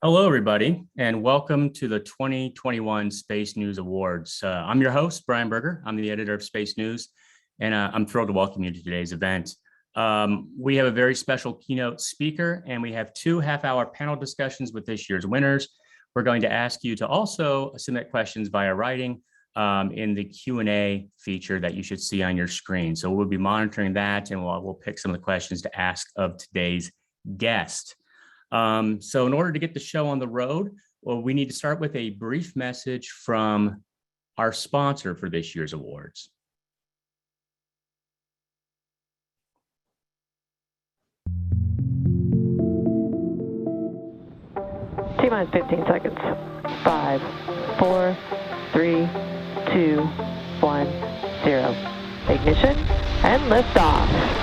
Hello, everybody, and welcome to the 2021 Space News Awards. I'm your host, Brian Berger. I'm the editor of Space News, and I'm thrilled to welcome you to today's event. We have a very special keynote speaker, and we have two half-hour panel discussions with this year's winners. We're going to ask you to also submit questions via writing in the Q&A feature that you should see on your screen. So we'll be monitoring that, and we'll pick some of the questions to ask of today's guest. So in order to get the show on the road, well, we need to start with a brief message from our sponsor for this year's awards. T-minus 15 seconds. 5, 4, 3, 2, 1, 0. Ignition and liftoff.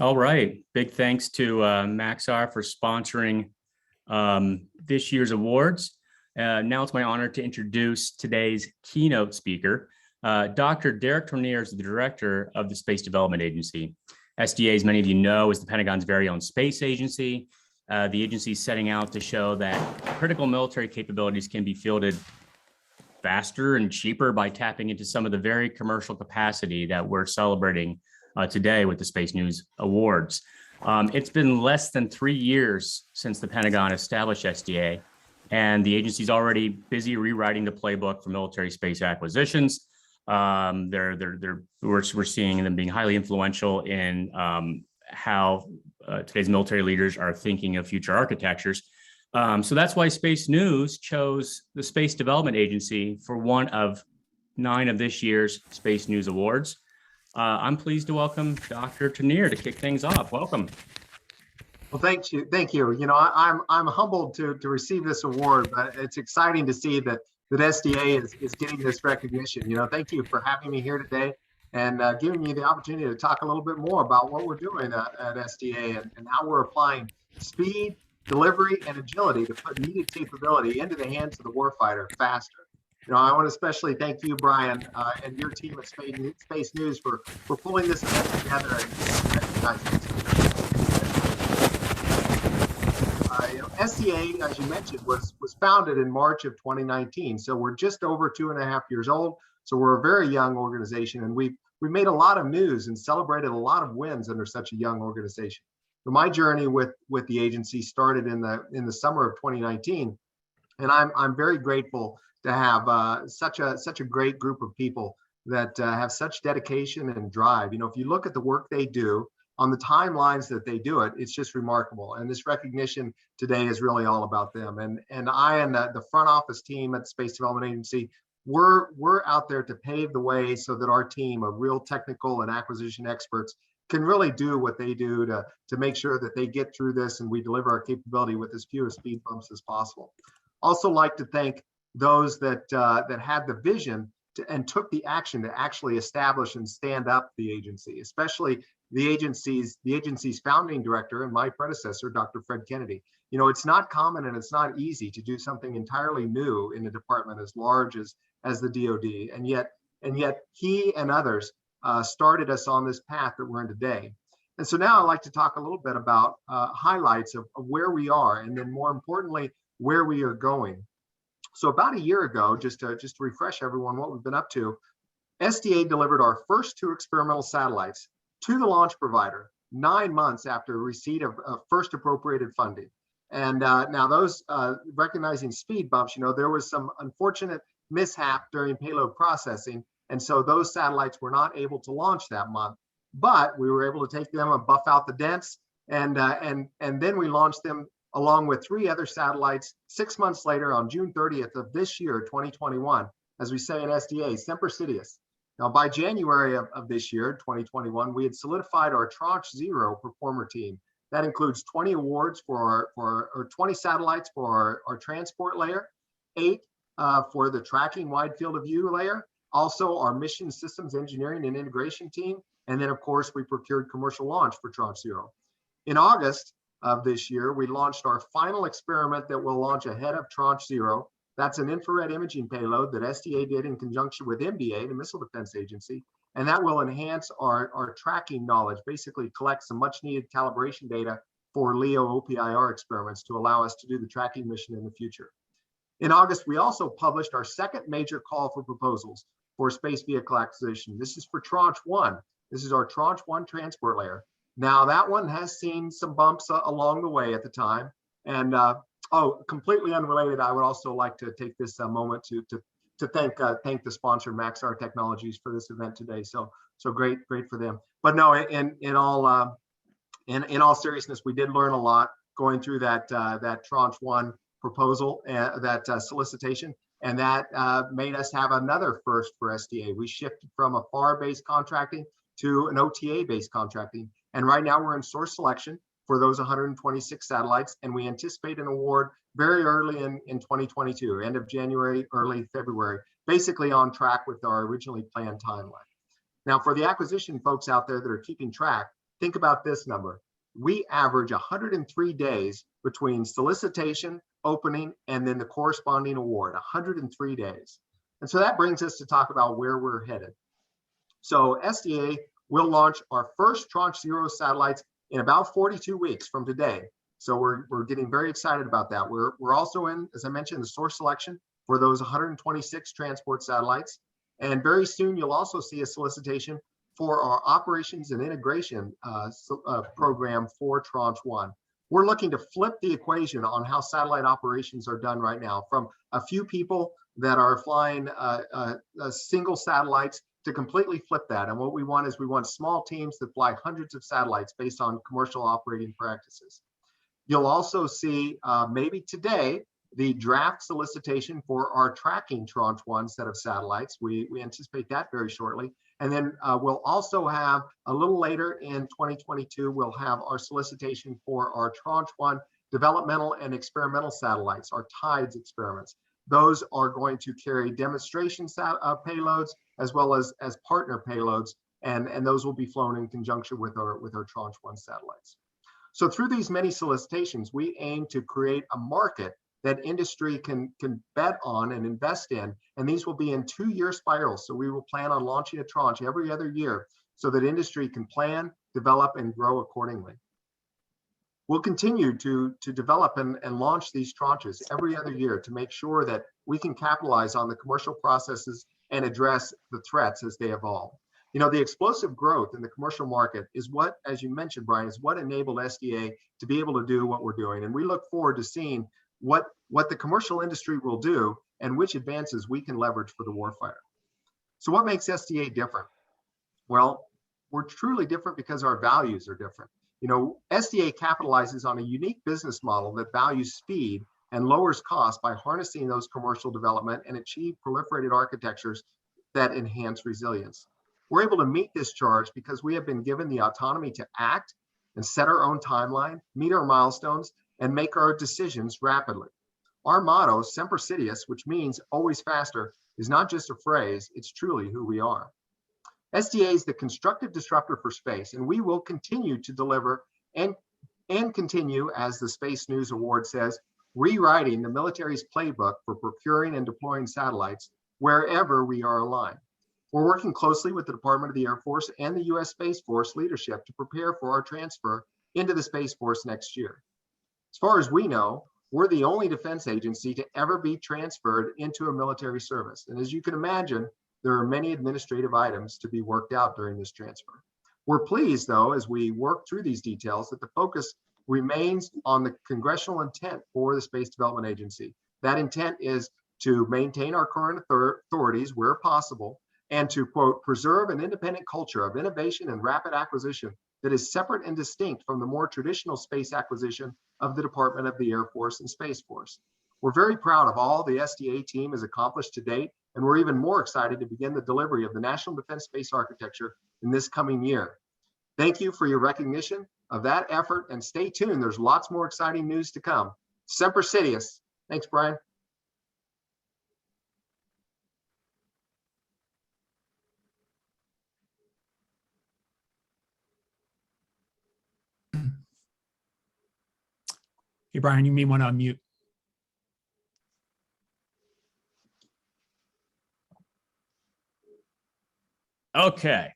All right, big thanks to Maxar for sponsoring this year's awards. Now it's my honor to introduce today's keynote speaker. Dr. Derek Tournear is the director of the Space Development Agency. SDA, as many of you know, is the Pentagon's very own space agency. The agency is setting out to show that critical military capabilities can be fielded faster and cheaper by tapping into some of the very commercial capacity that we're celebrating today with the Space News Awards. It's been less than 3 years since the Pentagon established SDA, and the agency's already busy rewriting the playbook for military space acquisitions. We're seeing them being highly influential in how today's military leaders are thinking of future architectures. So that's why Space News chose the Space Development Agency for one of 9 of this year's Space News Awards. I'm pleased to welcome Dr. Tournear to kick things off. Welcome. Well, thank you. You know, I'm humbled to receive this award, but it's exciting to see that SDA is getting this recognition. You know, thank you for having me here today and giving me the opportunity to talk a little bit more about what we're doing at SDA and how we're applying speed, delivery, and agility to put needed capability into the hands of the warfighter faster. You know, I want to especially thank you, Brian, and your team at Space News for pulling this event together and recognizing this. You know, SDA, as you mentioned, was founded in March of 2019. So we're just over 2.5 years old. So we're a very young organization, and we made a lot of news and celebrated a lot of wins under such a young organization. So my journey with the agency started in the summer of 2019, and I'm very grateful to have such a great group of people that have such dedication and drive. You know, if you look at the work they do on the timelines that they do it, it's just remarkable. And this recognition today is really all about them. And I and the front office team at the Space Development Agency, we're out there to pave the way so that our team of real technical and acquisition experts can really do what they do to make sure that they get through this and we deliver our capability with as few speed bumps as possible. Also like to thank those that had the vision and took the action to actually establish and stand up the agency, especially the agency's founding director and my predecessor, Dr. Fred Kennedy. You know, it's not common and it's not easy to do something entirely new in a department as large as the DoD, and yet he and others started us on this path that we're in today. And so now I'd like to talk a little bit about highlights of where we are, and then more importantly, where we are going. So about a year ago, just to refresh everyone what we've been up to, SDA delivered our first 2 experimental satellites to the launch provider 9 months after receipt of first appropriated funding. And now those recognizing speed bumps, you know, there was some unfortunate mishap during payload processing. And so those satellites were not able to launch that month, but we were able to take them and buff out the dents. And then we launched them along with 3 other satellites 6 months later on June 30th of this year, 2021, as we say in SDA, Semper Citius. Now, by January of this year, 2021, we had solidified our Tranche 0 performer team. That includes 20 awards for 20 satellites for our transport layer, 8 for the tracking wide field of view layer, also our mission systems engineering and integration team, and then of course we procured commercial launch for Tranche 0. In August of this year, we launched our final experiment that will launch ahead of Tranche 0. That's an infrared imaging payload that SDA did in conjunction with MDA, the Missile Defense Agency, and that will enhance our tracking knowledge, basically collect some much needed calibration data for LEO OPIR experiments to allow us to do the tracking mission in the future. In August, we also published our second major call for proposals for space vehicle acquisition. This is for Tranche 1. This is our Tranche 1 transport layer. Now that one has seen some bumps along the way at the time, and completely unrelated, I would also like to take this moment to thank the sponsor Maxar Technologies for this event today. So great for them. But no, in all seriousness, we did learn a lot going through that Tranche 1 proposal, that solicitation, and that made us have another first for SDA. We shifted from a FAR-based contracting to an OTA-based contracting, and right now we're in source selection for those 126 satellites, and we anticipate an award very early in 2022, end of January, early February, basically on track with our originally planned timeline. Now, for the acquisition folks out there that are keeping track, think about this number. We average 103 days between solicitation, opening, and then the corresponding award, 103 days. And so that brings us to talk about where we're headed. So SDA will launch our first Tranche 0 satellites in about 42 weeks from today. So we're getting very excited about that. We're also in, as I mentioned, the source selection for those 126 transport satellites. And very soon you'll also see a solicitation for our operations and integration program for Tranche 1. We're looking to flip the equation on how satellite operations are done right now, from a few people that are flying single satellites to completely flip that. And what we want is we want small teams that fly hundreds of satellites based on commercial operating practices. You'll also see maybe today the draft solicitation for our tracking Tranche 1 set of satellites. We anticipate that very shortly. And then we'll also have a little later in 2022, we'll have our solicitation for our Tranche 1 developmental and experimental satellites, our TIDES experiments. Those are going to carry demonstration payloads as well as partner payloads, and those will be flown in conjunction with our Tranche 1 satellites. So through these many solicitations, we aim to create a market that industry can bet on and invest in, and these will be in 2-year spirals. So we will plan on launching a tranche every other year so that industry can plan, develop, and grow accordingly. We'll continue to develop and launch these tranches every other year to make sure that we can capitalize on the commercial processes and address the threats as they evolve. You know, the explosive growth in the commercial market is what, as you mentioned, Brian, is what enabled SDA to be able to do what we're doing. And we look forward to seeing what the commercial industry will do and which advances we can leverage for the warfighter. So what makes SDA different? Well, we're truly different because our values are different. You know, SDA capitalizes on a unique business model that values speed and lowers costs by harnessing those commercial development and achieve proliferated architectures that enhance resilience. We're able to meet this charge because we have been given the autonomy to act and set our own timeline, meet our milestones, and make our decisions rapidly. Our motto, Semper Citius, which means always faster, is not just a phrase, it's truly who we are. SDA is the constructive disruptor for space, and we will continue to deliver and continue, as the SpaceNews Awards says, rewriting the military's playbook for procuring and deploying satellites wherever we are aligned. We're working closely with the Department of the Air Force and the U.S. Space Force leadership to prepare for our transfer into the Space Force next year. As far as we know, we're the only defense agency to ever be transferred into a military service. And as you can imagine, there are many administrative items to be worked out during this transfer. We're pleased, though, as we work through these details, that the focus remains on the congressional intent for the Space Development Agency. That intent is to maintain our current authorities where possible, and to, quote, preserve an independent culture of innovation and rapid acquisition that is separate and distinct from the more traditional space acquisition of the Department of the Air Force and Space Force. We're very proud of all the SDA team has accomplished to date, and we're even more excited to begin the delivery of the National Defense Space Architecture in this coming year. Thank you for your recognition of that effort, and stay tuned. There's lots more exciting news to come. Semper Citius. Thanks, Brian. Hey, Brian, you may want to unmute. Okay.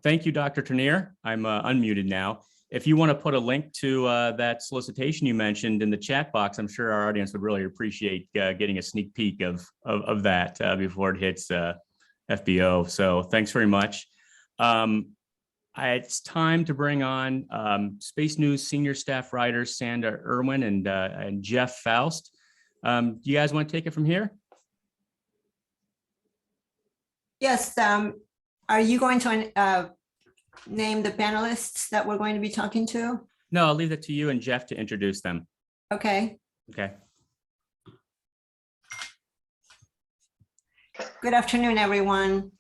Thank you, Dr. Tournear. I'm unmuted now. If you want to put a link to that solicitation you mentioned in the chat box, I'm sure our audience would really appreciate getting a sneak peek of that before it hits FBO. So thanks very much. It's time to bring on Space News senior staff writers Sandra Irwin and Jeff Faust. Do you guys want to take it from here? Yes. Are you going to name the panelists that we're going to be talking to? No, I'll leave it to you and Jeff to introduce them. Okay. Okay. Good afternoon, everyone.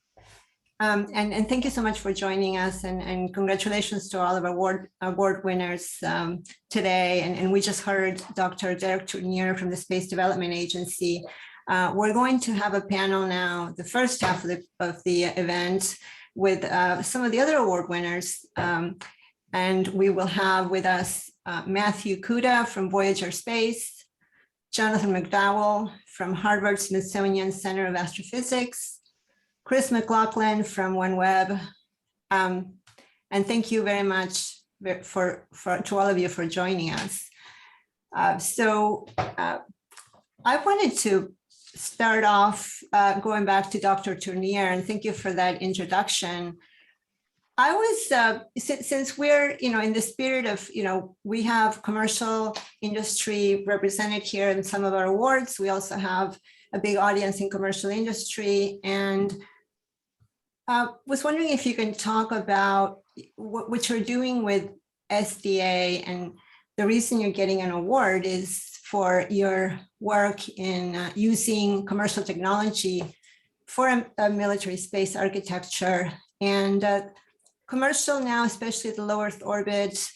And thank you so much for joining us, and congratulations to all of our award winners today. And we just heard Dr. Derek Tournear from the Space Development Agency. We're going to have a panel now, the first half of the event, with some of the other award winners. And we will have with us Matthew Kuda from Voyager Space, Jonathan McDowell from Harvard Smithsonian Center of Astrophysics, Chris McLaughlin from OneWeb. And thank you very much to all of you for joining us. I wanted to start off going back to Dr. Tournear, and thank you for that introduction. I was, since we're, in the spirit of, we have commercial industry represented here in some of our awards. We also have a big audience in commercial industry, and was wondering if you can talk about what you're doing with SDA, and the reason you're getting an award is for your work in using commercial technology for a military space architecture. And commercial now, especially the low Earth orbit,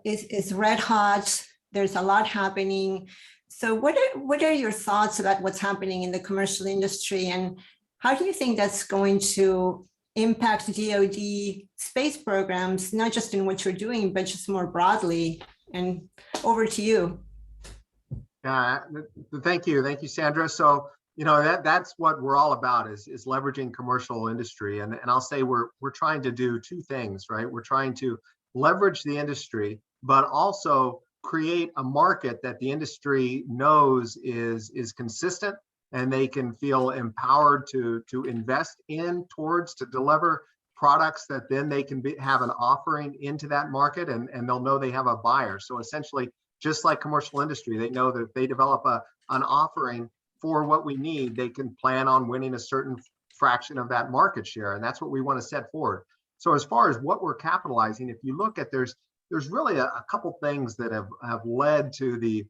is red hot. There's a lot happening. So what are your thoughts about what's happening in the commercial industry, and how do you think that's going to impact DoD space programs, not just in what you're doing, but just more broadly? And over to you. Thank you, Sandra. So, that's what we're all about is leveraging commercial industry. And I'll say we're trying to do two things, right? We're trying to leverage the industry, but also create a market that the industry knows is consistent, and they can feel empowered to invest in, to deliver products that then they can have an offering into that market, and they'll know they have a buyer. So essentially, just like commercial industry, they know that if they develop an offering for what we need, they can plan on winning a certain fraction of that market share. And that's what we want to set forward. So as far as what we're capitalizing, if you look at, there's really a couple things that have led to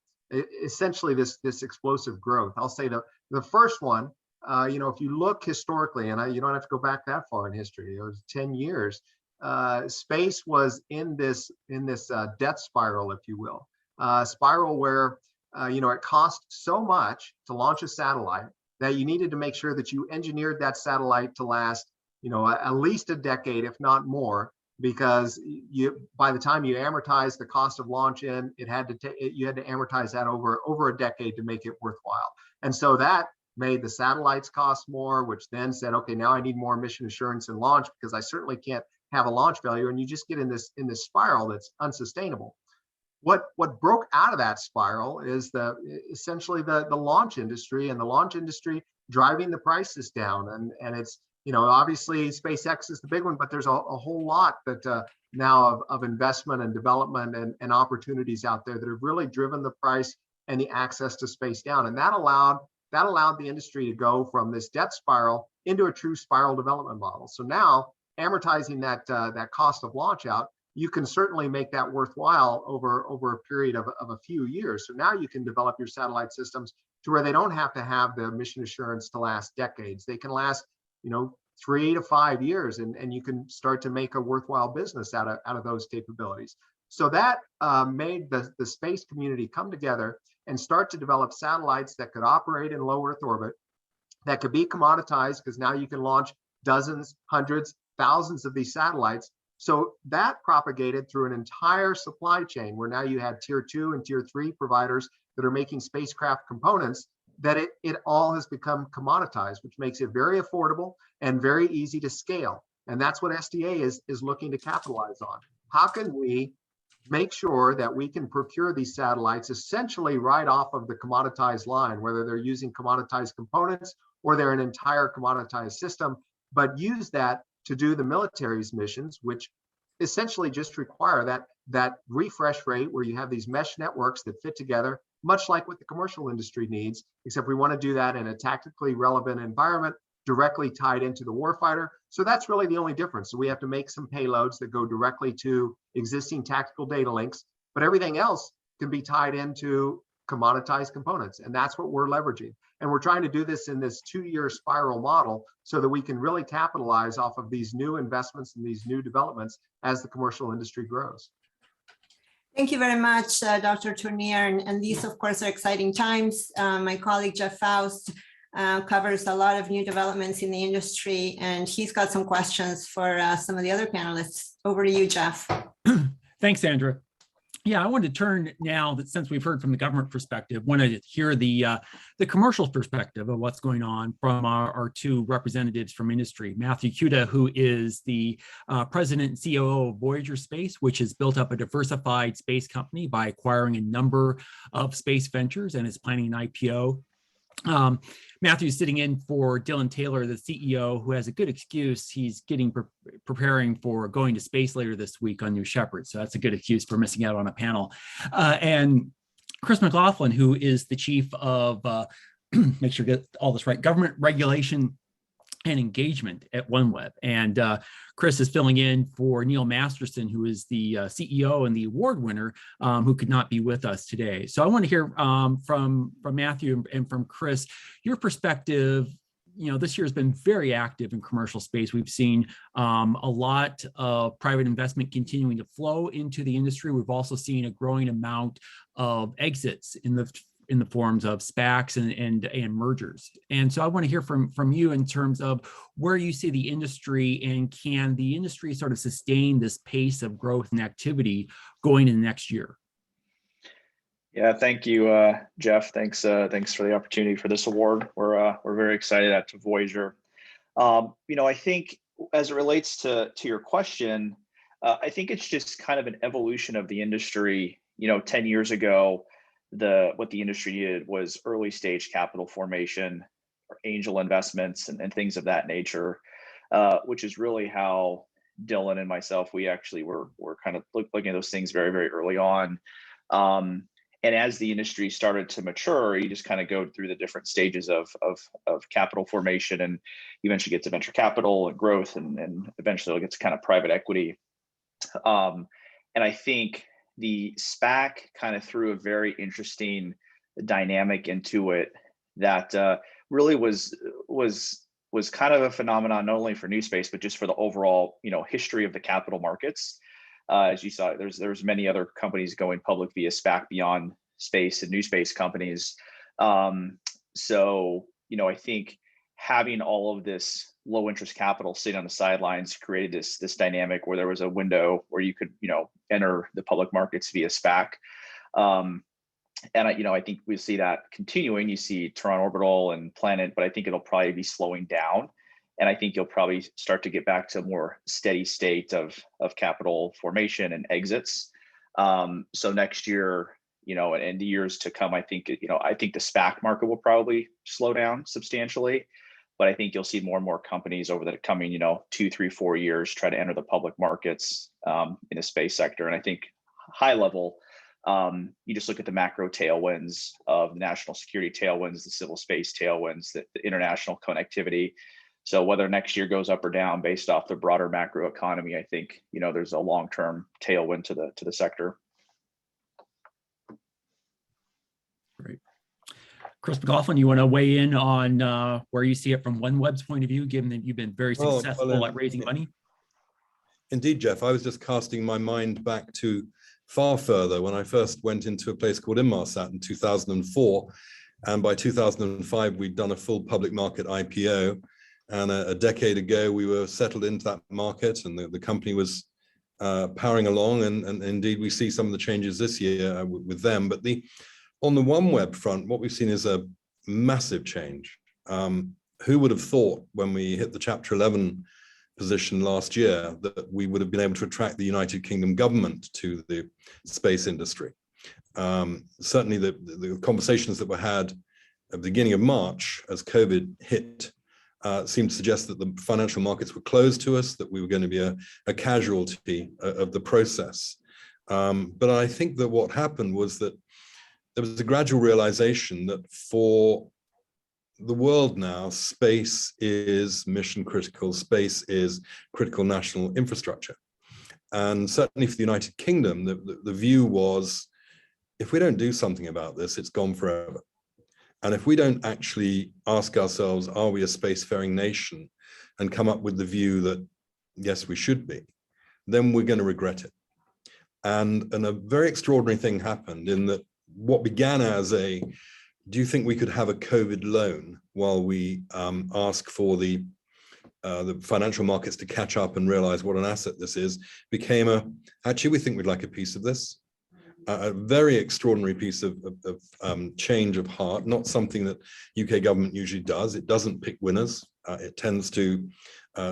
essentially this explosive growth. I'll say the first one, if you look historically, and you don't have to go back that far in history, it was 10 years, space was in this death spiral, if you will. Spiral where it cost so much to launch a satellite that you needed to make sure that you engineered that satellite to last at least a decade, if not more, because by the time you amortize the cost of launch in, you had to amortize that over a decade to make it worthwhile. And so that made the satellites cost more, which then said, okay, now I need more mission assurance and launch, because I certainly can't have a launch failure. And you just get in this spiral that's unsustainable. What broke out of that spiral is essentially the launch industry, and the launch industry driving the prices down. And it's, obviously SpaceX is the big one, but there's a whole lot that now of investment and development and opportunities out there that have really driven the price and the access to space down. And that allowed the industry to go from this death spiral into a true spiral development model. So now, amortizing that cost of launch out, you can certainly make that worthwhile over a period of a few years. So now you can develop your satellite systems to where they don't have to have the mission assurance to last decades. They can last, 3 to 5 years, and you can start to make a worthwhile business out of those capabilities. So that made the space community come together and start to develop satellites that could operate in low Earth orbit, that could be commoditized, because now you can launch dozens, hundreds, thousands of these satellites. So that propagated through an entire supply chain, where now you had tier 2 and tier 3 providers that are making spacecraft components, that it all has become commoditized, which makes it very affordable and very easy to scale. And that's what SDA is looking to capitalize on. How can we make sure that we can procure these satellites essentially right off of the commoditized line, whether they're using commoditized components or they're an entire commoditized system, but use that to do the military's missions, which essentially just require that refresh rate, where you have these mesh networks that fit together, much like what the commercial industry needs, except we want to do that in a tactically relevant environment, directly tied into the warfighter. So that's really the only difference. So we have to make some payloads that go directly to existing tactical data links, but everything else can be tied into commoditized components. And that's what we're leveraging. And we're trying to do this in this 2-year spiral model so that we can really capitalize off of these new investments and these new developments as the commercial industry grows. Thank you very much, Dr. Tournear. And these, of course, are exciting times. My colleague, Jeff Faust, covers a lot of new developments in the industry, and he's got some questions for some of the other panelists. Over to you, Jeff. Thanks, Sandra. Yeah, I want to turn now, that since we've heard from the government perspective, want to hear the commercial perspective of what's going on from our two representatives from industry. Matthew Kuda, who is the president and COO of Voyager Space, which has built up a diversified space company by acquiring a number of space ventures and is planning an IPO. Matthew's sitting in for Dylan Taylor, the CEO, who has a good excuse. He's preparing for going to space later this week on New Shepard. So that's a good excuse for missing out on a panel. And Chris McLaughlin, who is the chief of, make sure I get all this right, government regulation and engagement at OneWeb. And Chris is filling in for Neil Masterson, who is the CEO and the award winner, who could not be with us today. So I want to hear from Matthew and from Chris, your perspective. This year has been very active in commercial space. We've seen a lot of private investment continuing to flow into the industry. We've also seen a growing amount of exits in the forms of SPACs and mergers. And so I want to hear from you in terms of where you see the industry, and can the industry sort of sustain this pace of growth and activity going into next year? Yeah, thank you, Jeff. Thanks for the opportunity for this award. We're very excited at Voyager. I think as it relates to your question, I think it's just kind of an evolution of the industry. 10 years ago, what the industry did was early stage capital formation, or angel investments, and things of that nature, which is really how Dylan and myself, we actually were kind of looking at those things very, very early on. And as the industry started to mature, you just kind of go through the different stages of capital formation, and you eventually get to venture capital and growth, and eventually it'll get to kind of private equity. And I think the SPAC kind of threw a very interesting dynamic into it that really was kind of a phenomenon, not only for New Space, but just for the overall history of the capital markets. As you saw, there's many other companies going public via SPAC beyond Space and New Space companies. So I think having all of this low interest capital sitting on the sidelines created this dynamic where there was a window where you could enter the public markets via SPAC. And I think we see that continuing. You see Tournear Orbital and Planet, but I think it'll probably be slowing down. And I think you'll probably start to get back to a more steady state of capital formation and exits. So next year, and the years to come, I think the SPAC market will probably slow down substantially. But I think you'll see more and more companies over the coming, 2, 3, 4 years try to enter the public markets in the space sector. And I think high level, You just look at the macro tailwinds of the national security tailwinds, the civil space tailwinds, the international connectivity. So whether next year goes up or down based off the broader macro economy, I think, there's a long-term tailwind to the sector. Great. Chris McLaughlin, you want to weigh in on where you see it from OneWeb's point of view, given that you've been very successful at raising money? Indeed, Jeff. I was just casting my mind back to far further when I first went into a place called Inmarsat in 2004. And by 2005, we'd done a full public market IPO. And a decade ago, we were settled into that market, and the company was powering along. And indeed, we see some of the changes this year with them. But on the OneWeb front, what we've seen is a massive change. Who would have thought when we hit the Chapter 11 position last year that we would have been able to attract the United Kingdom government to the space industry? Certainly the conversations that were had at the beginning of March as COVID hit seemed to suggest that the financial markets were closed to us, that we were going to be a casualty of the process. But I think that what happened was that there was a gradual realization that for the world now, space is mission critical, space is critical national infrastructure. And certainly for the United Kingdom, the view was, if we don't do something about this, it's gone forever. And if we don't actually ask ourselves, are we a spacefaring nation, and come up with the view that, yes, we should be, then we're going to regret it. And a very extraordinary thing happened in that what began as do you think we could have a COVID loan while we ask for the financial markets to catch up and realize what an asset this is, became actually, we think we'd like a piece of this. A very extraordinary piece of change of heart, not something that UK government usually does. It doesn't pick winners. It tends to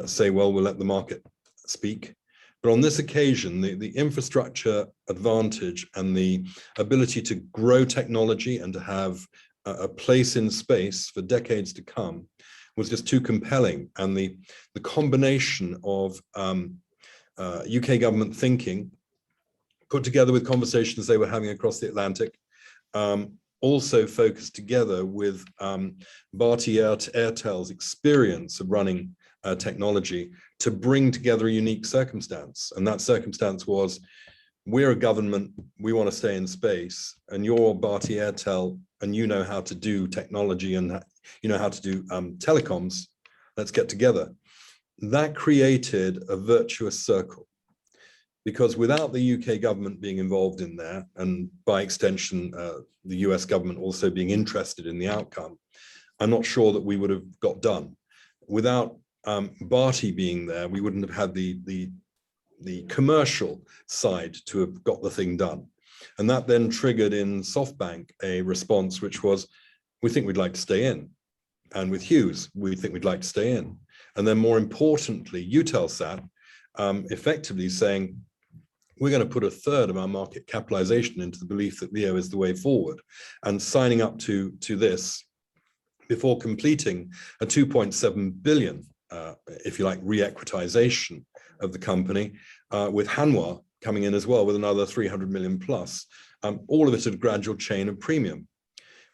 say, well, we'll let the market speak. But on this occasion, the infrastructure advantage and the ability to grow technology and to have a place in space for decades to come was just too compelling. And the combination of UK government thinking put together with conversations they were having across the Atlantic, also focused together with Bharti Airtel's experience of running technology to bring together a unique circumstance. And that circumstance was, we're a government, we want to stay in space, and you're Bharti Airtel, and you know how to do technology and you know how to do telecoms, let's get together. That created a virtuous circle. Because without the UK government being involved in there, and by extension, the US government also being interested in the outcome, I'm not sure that we would have got done. Without Bharti being there, we wouldn't have had the commercial side to have got the thing done. And that then triggered in SoftBank a response, which was, we think we'd like to stay in. And with Hughes, we think we'd like to stay in. And then more importantly, Eutelsat effectively saying, we're going to put a third of our market capitalization into the belief that LEO is the way forward, and signing up to this before completing a 2.7 billion, if you like, re-equitization of the company, with Hanwha coming in as well with another 300 million plus, all of it at a gradual chain of premium.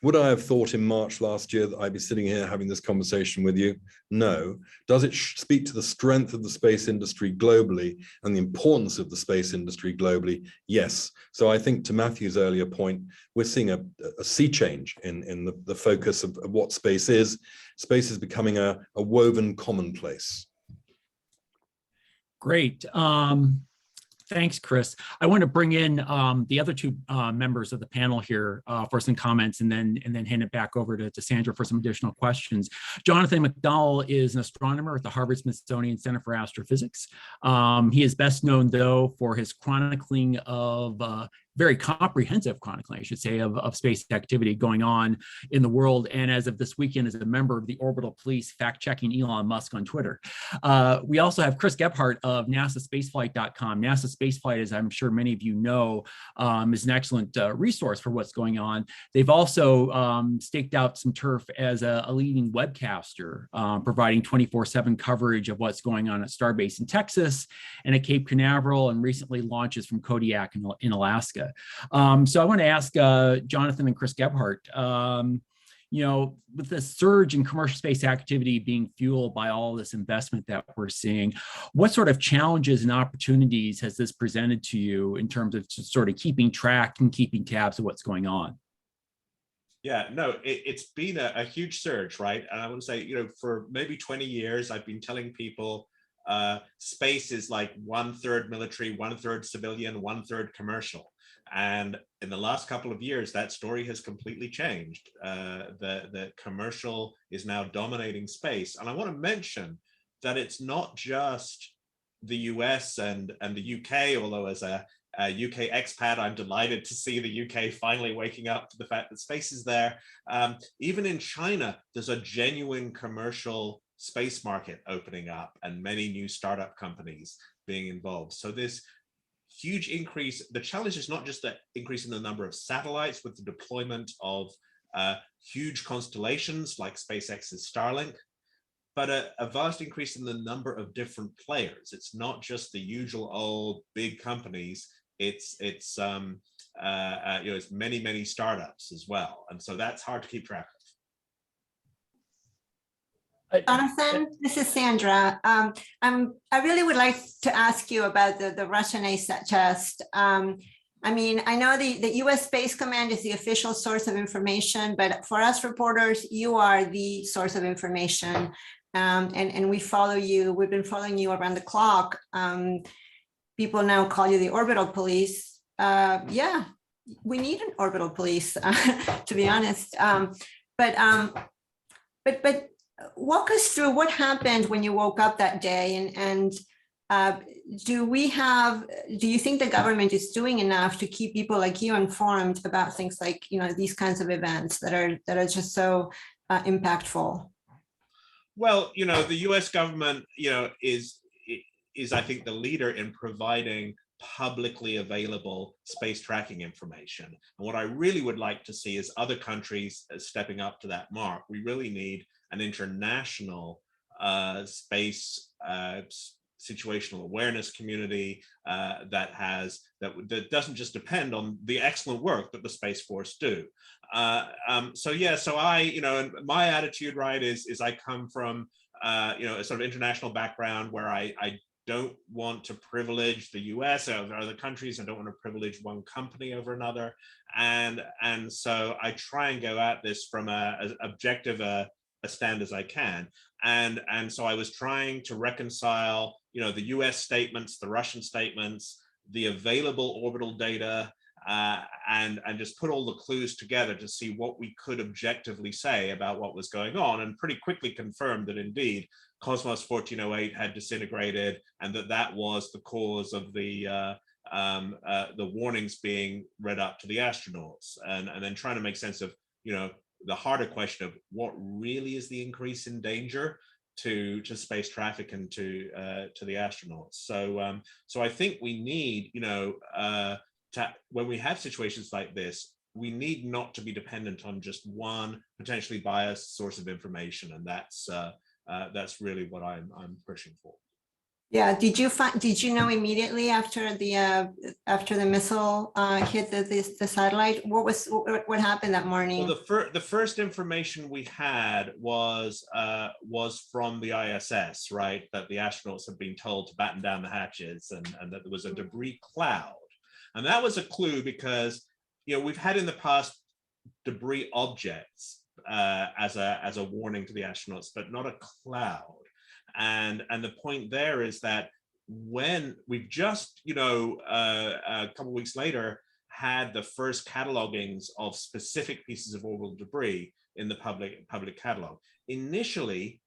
Would I have thought in March last year that I'd be sitting here having this conversation with you? No. Does it speak to the strength of the space industry globally and the importance of the space industry globally? Yes. So I think to Matthew's earlier point, we're seeing a sea change in the focus of what space is. Space is becoming a woven commonplace. Great. Thanks, Chris. I want to bring in the other two members of the panel here for some comments, and then hand it back over to Sandra for some additional questions. Jonathan McDowell is an astronomer at the Harvard-Smithsonian Center for Astrophysics. He is best known, though, for his chronicling of very comprehensive chronicling, I should say, of space activity going on in the world. And as of this weekend, as a member of the Orbital Police, fact-checking Elon Musk on Twitter. We also have Chris Gebhardt of NASAspaceflight.com. NASA Spaceflight, as I'm sure many of you know, is an excellent resource for what's going on. They've also staked out some turf as a leading webcaster, providing 24/7 coverage of what's going on at Starbase in Texas and at Cape Canaveral, and recently launches from Kodiak in Alaska. data. So I want to ask Jonathan and Chris Gebhardt, with the surge in commercial space activity being fueled by all this investment that we're seeing, what sort of challenges and opportunities has this presented to you in terms of just sort of keeping track and keeping tabs of what's going on? Yeah, no, it's been a huge surge, right? And I want to say, for maybe 20 years, I've been telling people space is like 1/3 military, 1/3 civilian, 1/3 commercial. And in the last couple of years, that story has completely changed. The commercial is now dominating space. And I want to mention that it's not just the US and the UK, although as a UK expat, I'm delighted to see the UK finally waking up to the fact that space is there. Even in China, there's a genuine commercial space market opening up and many new startup companies being involved. So this huge increase, the challenge is not just the increase in the number of satellites with the deployment of huge constellations like SpaceX's Starlink, but a vast increase in the number of different players. It's not just the usual old big companies. It's many startups as well, and so that's hard to keep track of. Jonathan, this is Sandra. I really would like to ask you about the Russian ASAT test. I mean, I know the US Space Command is the official source of information, but for us reporters, you are the source of information, and we follow you. We've been following you around the clock. People now call you the orbital police. Yeah, we need an orbital police, to be honest. But walk us through what happened when you woke up that day, and do you think the government is doing enough to keep people like you informed about things like these kinds of events that are just so impactful? Well, the US government is I think the leader in providing publicly available space tracking information. And what I really would like to see is other countries stepping up to that mark. We really need an international space situational awareness community that doesn't just depend on the excellent work that the Space Force do. So I, my attitude, right, is I come from a sort of international background where I don't want to privilege the US or other countries. I don't want to privilege one company over another. And so I try and go at this from as objective a stand as I can. And so I was trying to reconcile, the US statements, the Russian statements, the available orbital data, and just put all the clues together to see what we could objectively say about what was going on, and pretty quickly confirmed that indeed Cosmos 1408 had disintegrated, and that was the cause of the warnings being read up to the astronauts, and then trying to make sense of the harder question of what really is the increase in danger to space traffic and to the astronauts. So I think we need when we have situations like this, we need not to be dependent on just one potentially biased source of information, and that's really what I'm pushing for. Yeah. Did you know immediately after the missile hit the satellite? What happened that morning? Well, the first information we had was from the ISS, right? That the astronauts had been told to batten down the hatches, and that there was a debris cloud, and that was a clue because we've had in the past debris objects as a warning to the astronauts, but not a cloud. And the point there is that when we've just, a couple of weeks later, had the first catalogings of specific pieces of orbital debris in the public catalog. Initially,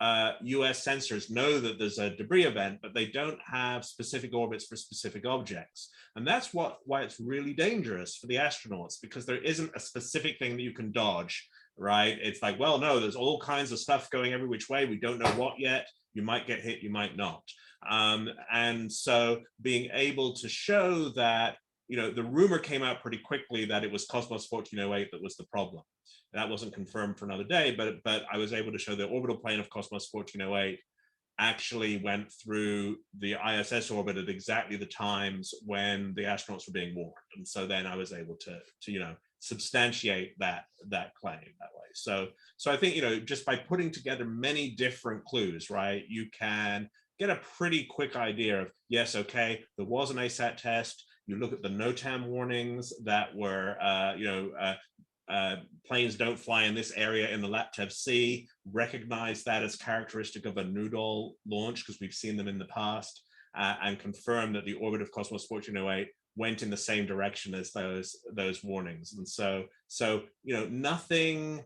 US sensors know that there's a debris event, but they don't have specific orbits for specific objects. And that's why it's really dangerous for the astronauts, because there isn't a specific thing that you can dodge. Right? It's like, well, no, there's all kinds of stuff going every which way. We don't know what yet. You might get hit, you might not. And so being able to show that, the rumor came out pretty quickly that it was Cosmos 1408 that was the problem. That wasn't confirmed for another day, but I was able to show the orbital plane of Cosmos 1408 actually went through the ISS orbit at exactly the times when the astronauts were being warned. And so then I was able to substantiate that claim that way. So I think, just by putting together many different clues, right, you can get a pretty quick idea of, yes, okay, there was an ASAT test. You look at the NOTAM warnings that were, planes don't fly in this area in the Laptev Sea, recognize that as characteristic of a Noodle launch because we've seen them in the past, and confirm that the orbit of Cosmos 1408 went in the same direction as those warnings. And so nothing,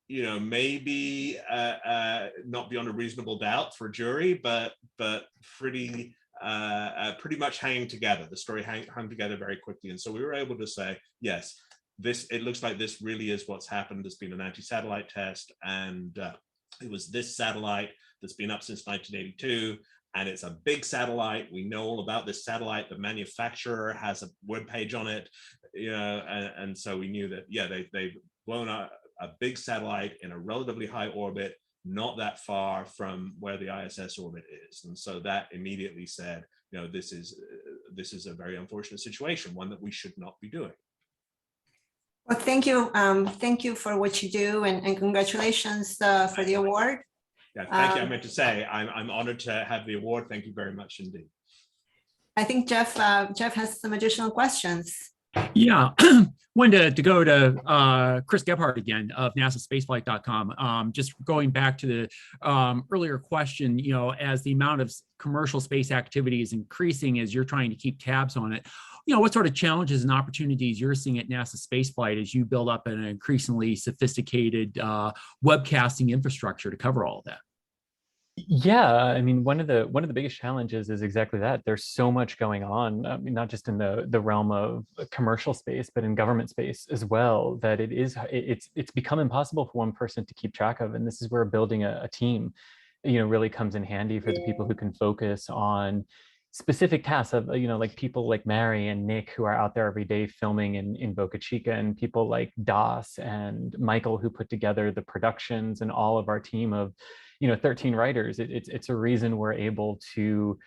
maybe not beyond a reasonable doubt for a jury, but pretty much hanging together. The story hung together very quickly. And so we were able to say, yes, it looks like this really is what's happened. There's been an anti-satellite test, and it was this satellite that's been up since 1982. And it's a big satellite. We know all about this satellite. The manufacturer has a web page on it, and so we knew that, yeah, they've blown a big satellite in a relatively high orbit, not that far from where the ISS orbit is. And so that immediately said, this is a very unfortunate situation, one that we should not be doing. Well, thank you. Thank you for what you do, and congratulations for the award. Yeah, thank you. I meant to say, I'm honored to have the award. Thank you very much indeed. I think Jeff has some additional questions. Yeah, wanted to go to Chris Gebhardt again of NASAspaceflight.com. Just going back to the earlier question, as the amount of commercial space activity is increasing, as you're trying to keep tabs on it, what sort of challenges and opportunities you're seeing at NASA Spaceflight as you build up an increasingly sophisticated webcasting infrastructure to cover all of that? Yeah, I mean, one of the biggest challenges is exactly that. There's so much going on, I mean, not just in the realm of commercial space, but in government space as well, that it's become impossible for one person to keep track of. And this is where building a team, really comes in handy for the people who can focus on specific tasks of, like people like Mary and Nick, who are out there every day filming in Boca Chica, and people like Das and Michael, who put together the productions, and all of our team of 13 writers. It's a reason we're able to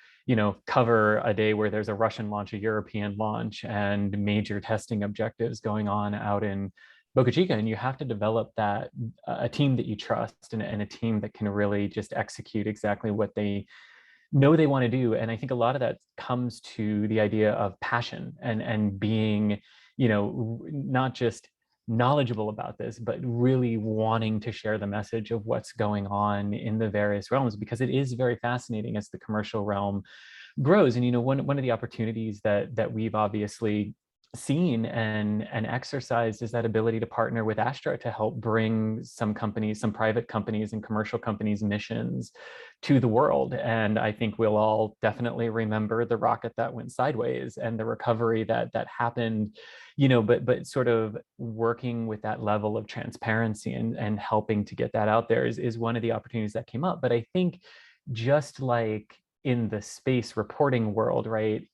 cover a day where there's a Russian launch, a European launch, and major testing objectives going on out in Boca Chica. And you have to develop a team that you trust, and a team that can really just execute exactly what they know they want to do. And I think a lot of that comes to the idea of passion and being, not just knowledgeable about this, but really wanting to share the message of what's going on in the various realms, because it is very fascinating as the commercial realm grows. And one of the opportunities that we've obviously seen and exercised is that ability to partner with Astra to help bring some private companies and commercial companies' missions to the world. And I think we'll all definitely remember the rocket that went sideways and the recovery that happened, but sort of working with that level of transparency and helping to get that out there is one of the opportunities that came up. But I think just like in the space reporting world, right,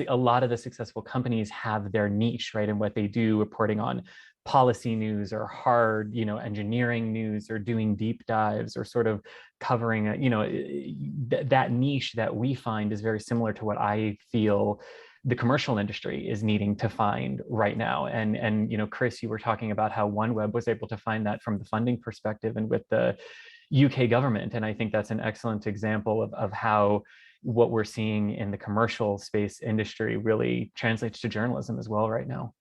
a lot of the successful companies have their niche, right, in what they do, reporting on policy news or hard, engineering news, or doing deep dives, or sort of covering, that niche that we find is very similar to what I feel the commercial industry is needing to find right now. And Chris, you were talking about how OneWeb was able to find that from the funding perspective and with the UK government. And I think that's an excellent example of how what we're seeing in the commercial space industry really translates to journalism as well right now.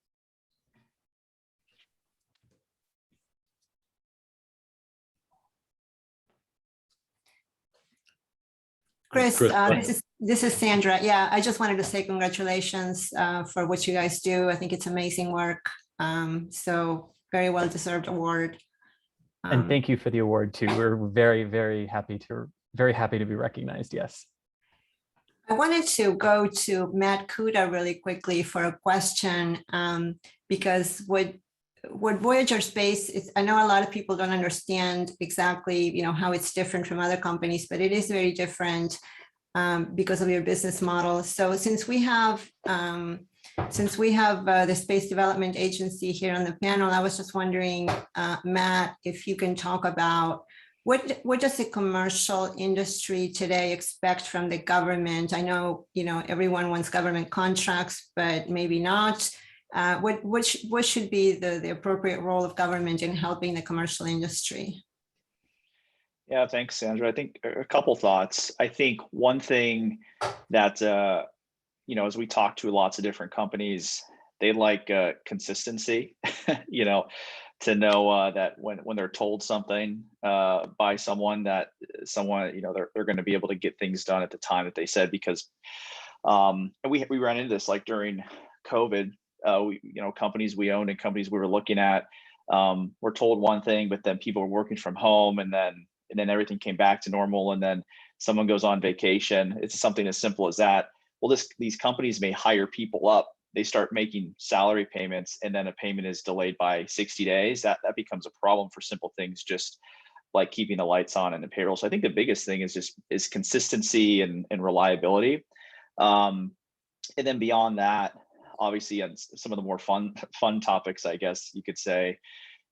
Chris, this is Sandra. Yeah, I just wanted to say congratulations for what you guys do. I think it's amazing work. So very well deserved award. And thank you for the award too. We're very, very happy to be recognized. Yes. I wanted to go to Matt Kuda really quickly for a question, because what Voyager Space is, I know a lot of people don't understand exactly, how it's different from other companies, but it is very different because of your business model. So since we have the Space Development Agency here on the panel, I was just wondering, Matt, if you can talk about what does the commercial industry today expect from the government? I know, everyone wants government contracts, but maybe not. What should be the appropriate role of government in helping the commercial industry? Yeah, thanks, Sandra. I think a couple thoughts. I think one thing that, as we talk to lots of different companies, they like consistency, to know that when they're told something by someone, they're going to be able to get things done at the time that they said, because we ran into this like during COVID. Companies we owned and companies we were looking at were told one thing, but then people were working from home, and then everything came back to normal, and then someone goes on vacation. It's something as simple as that. Well, these companies may hire people up. They start making salary payments, and then a payment is delayed by 60 days. That becomes a problem for simple things, just like keeping the lights on and the payroll. So I think the biggest thing is consistency and reliability. And then beyond that, obviously, on some of the more fun topics, I guess you could say,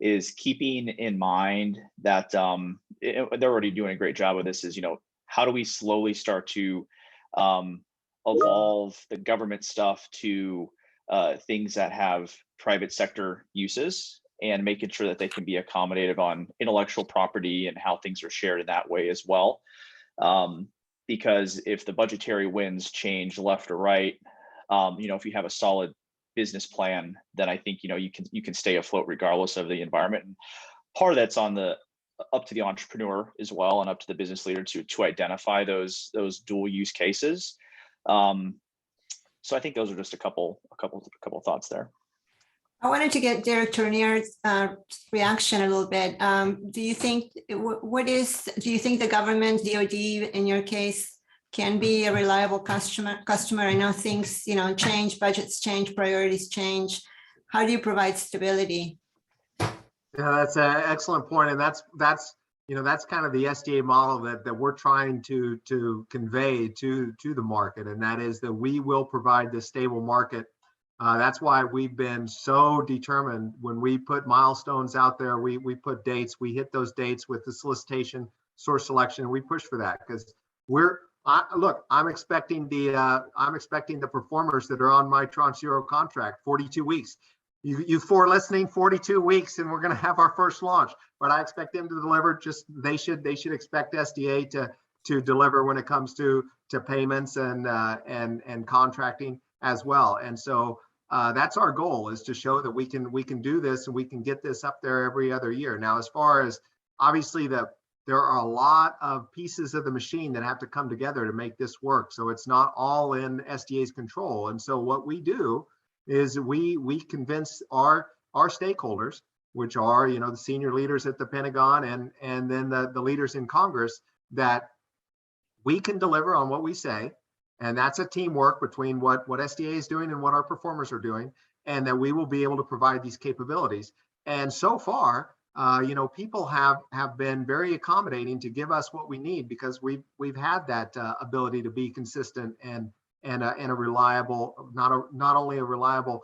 is keeping in mind that they're already doing a great job of this. Is how do we slowly start to evolve the government stuff to things that have private sector uses, and making sure that they can be accommodative on intellectual property and how things are shared in that way as well. Because if the budgetary winds change left or right, if you have a solid business plan, then I think you can stay afloat regardless of the environment. And part of that's up to the entrepreneur as well, and up to the business leader to identify those dual use cases. So I think those are just a couple thoughts there. I wanted to get Derek Tournier's reaction a little bit. Do you think the government, DoD in your case, can be a reliable customer? I know things, change, budgets change, priorities change. How do you provide stability? Yeah, that's an excellent point, and that's kind of the SDA model that we're trying to convey to the market, and that is that we will provide this stable market. That's why we've been so determined. When we put milestones out there, we put dates, we hit those dates with the solicitation, source selection, and we push for that, because I'm expecting the performers that are on my Tranche 0 contract 42 weeks. You four listening, 42 weeks, and we're going to have our first launch. But I expect them to deliver. They should expect SDA to deliver when it comes to payments and contracting as well. And so that's our goal, is to show that we can do this, and we can get this up there every other year. Now, as far as obviously there are a lot of pieces of the machine that have to come together to make this work. So it's not all in SDA's control. And so what we do is we convince our stakeholders, which are the senior leaders at the Pentagon and then the leaders in Congress, that we can deliver on what we say, and that's a teamwork between what SDA is doing and what our performers are doing, and that we will be able to provide these capabilities. And so far, people have been very accommodating to give us what we need, because we've had that ability to be consistent and a reliable, not only a reliable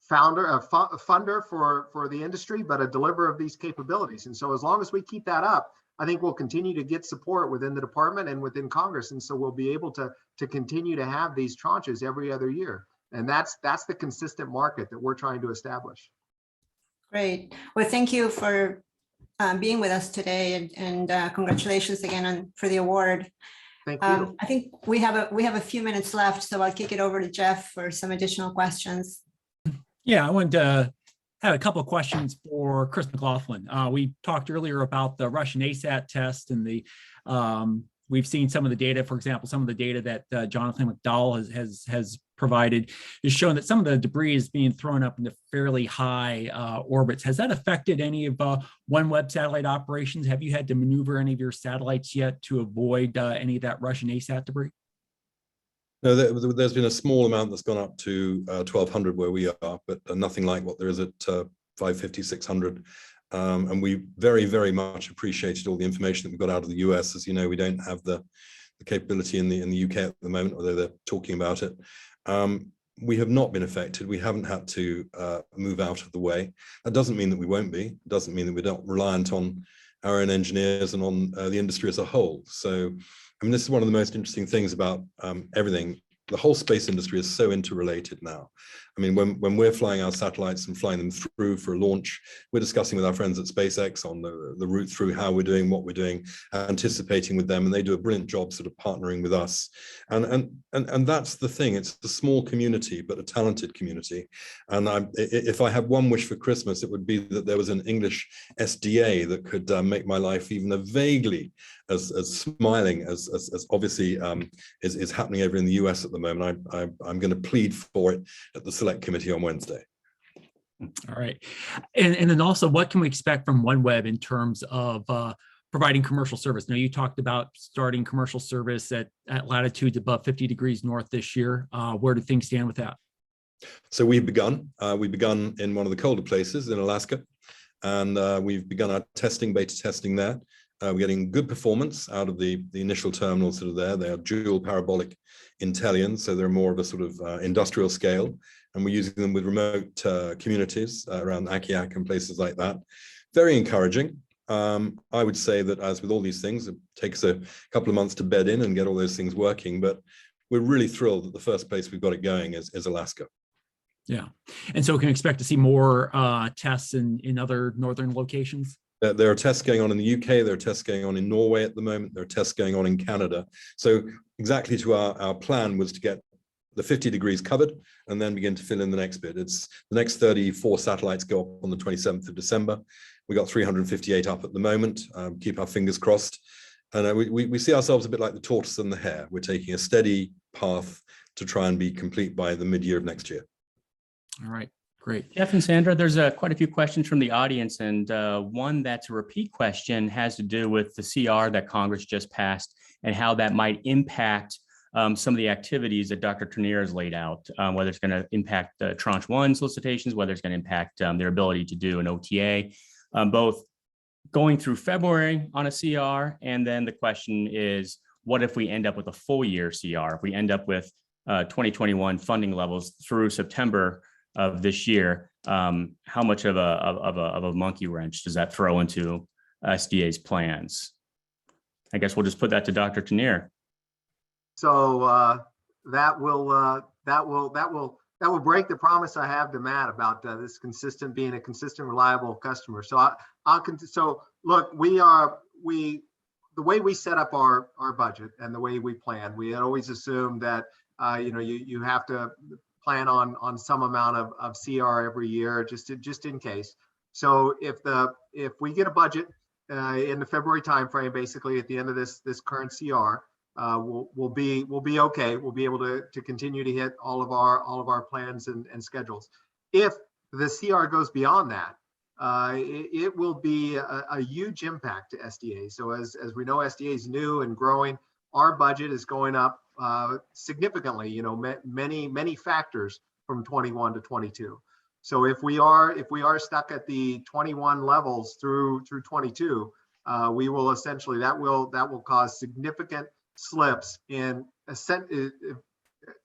funder for the industry, but a deliverer of these capabilities. And so as long as we keep that up, I think we'll continue to get support within the department and within Congress. And so we'll be able to continue to have these tranches every other year. And that's the consistent market that we're trying to establish. Great. Well, thank you for being with us today, and congratulations again for the award. Thank you. I think we have a few minutes left, so I'll kick it over to Jeff for some additional questions. Yeah, I wanted to have a couple of questions for Chris McLaughlin. We talked earlier about the Russian ASAT test, and we've seen some of the data. For example, some of the data that Jonathan McDowell has provided is showing that some of the debris is being thrown up into fairly high orbits. Has that affected any of OneWeb satellite operations? Have you had to maneuver any of your satellites yet to avoid any of that Russian ASAT debris? No, there's been a small amount that's gone up to 1200 where we are, but nothing like what there is at 550, 600. And we very, very much appreciated all the information that we got out of the US. As you know, we don't have the capability in the UK at the moment, although they're talking about it. We have not been affected. We haven't had to move out of the way. That doesn't mean that we won't be. It doesn't mean that we're not reliant on our own engineers and on the industry as a whole. So, I mean, this is one of the most interesting things about everything. The whole space industry is so interrelated now. I mean, when we're flying our satellites and flying them through for a launch, we're discussing with our friends at SpaceX on the route through, how we're doing, what we're doing, anticipating with them, and they do a brilliant job sort of partnering with us. And that's the thing. It's a small community, but a talented community. And if I had one wish for Christmas, it would be that there was an English SDA that could make my life even vaguely as smiling as obviously is happening over in the US at the moment. I'm going to plead for it at the Select Committee on Wednesday. All right. And then also, what can we expect from OneWeb in terms of providing commercial service? Now, you talked about starting commercial service at latitudes above 50 degrees north this year. Where do things stand with that? So we've begun. We begun in one of the colder places in Alaska, and we've begun our beta testing there. We're getting good performance out of the initial terminals that are there. They are dual parabolic Intellians, so they're more of a sort of industrial scale, and we're using them with remote communities around Akiak and places like that. Very encouraging. I would say that, as with all these things, it takes a couple of months to bed in and get all those things working, but we're really thrilled that the first place we've got it going is Alaska. Yeah, and so we can expect to see more tests in other northern locations? There are tests going on in the UK, there are tests going on in Norway at the moment, there are tests going on in Canada. So exactly to our plan was to get the 50 degrees covered and then begin to fill in the next bit. It's the next 34 satellites go up on the 27th of December. We got 358 up at the moment, keep our fingers crossed. And we see ourselves a bit like the tortoise and the hare. We're taking a steady path to try and be complete by the mid-year of next year. All right. Great. Jeff and Sandra, there's quite a few questions from the audience, and one that's a repeat question has to do with the CR that Congress just passed and how that might impact some of the activities that Dr. Tournear has laid out, whether it's going to impact Tranche 1 solicitations, whether it's going to impact their ability to do an OTA, both going through February on a CR, and then the question is, what if we end up with a full year CR? If we end up with 2021 funding levels through September of this year, how much of a monkey wrench does that throw into SDA's plans? I guess we'll just put that to Dr. Tournear. So that will break the promise I have to Matt about this being a consistent, reliable customer. So so look, the way we set up our budget and the way we plan, we had always assumed that you have to plan on some amount of CR every year, just in case. So if we get a budget in the February timeframe, basically at the end of this current CR, we'll be okay. We'll be able to continue to hit all of our plans and schedules. If the CR goes beyond that, it will be a huge impact to SDA. So as we know, SDA is new and growing. Our budget is going up significantly, many factors from 21 to 22. So if we are stuck at the 21 levels through 22, we will essentially, that will cause significant slips in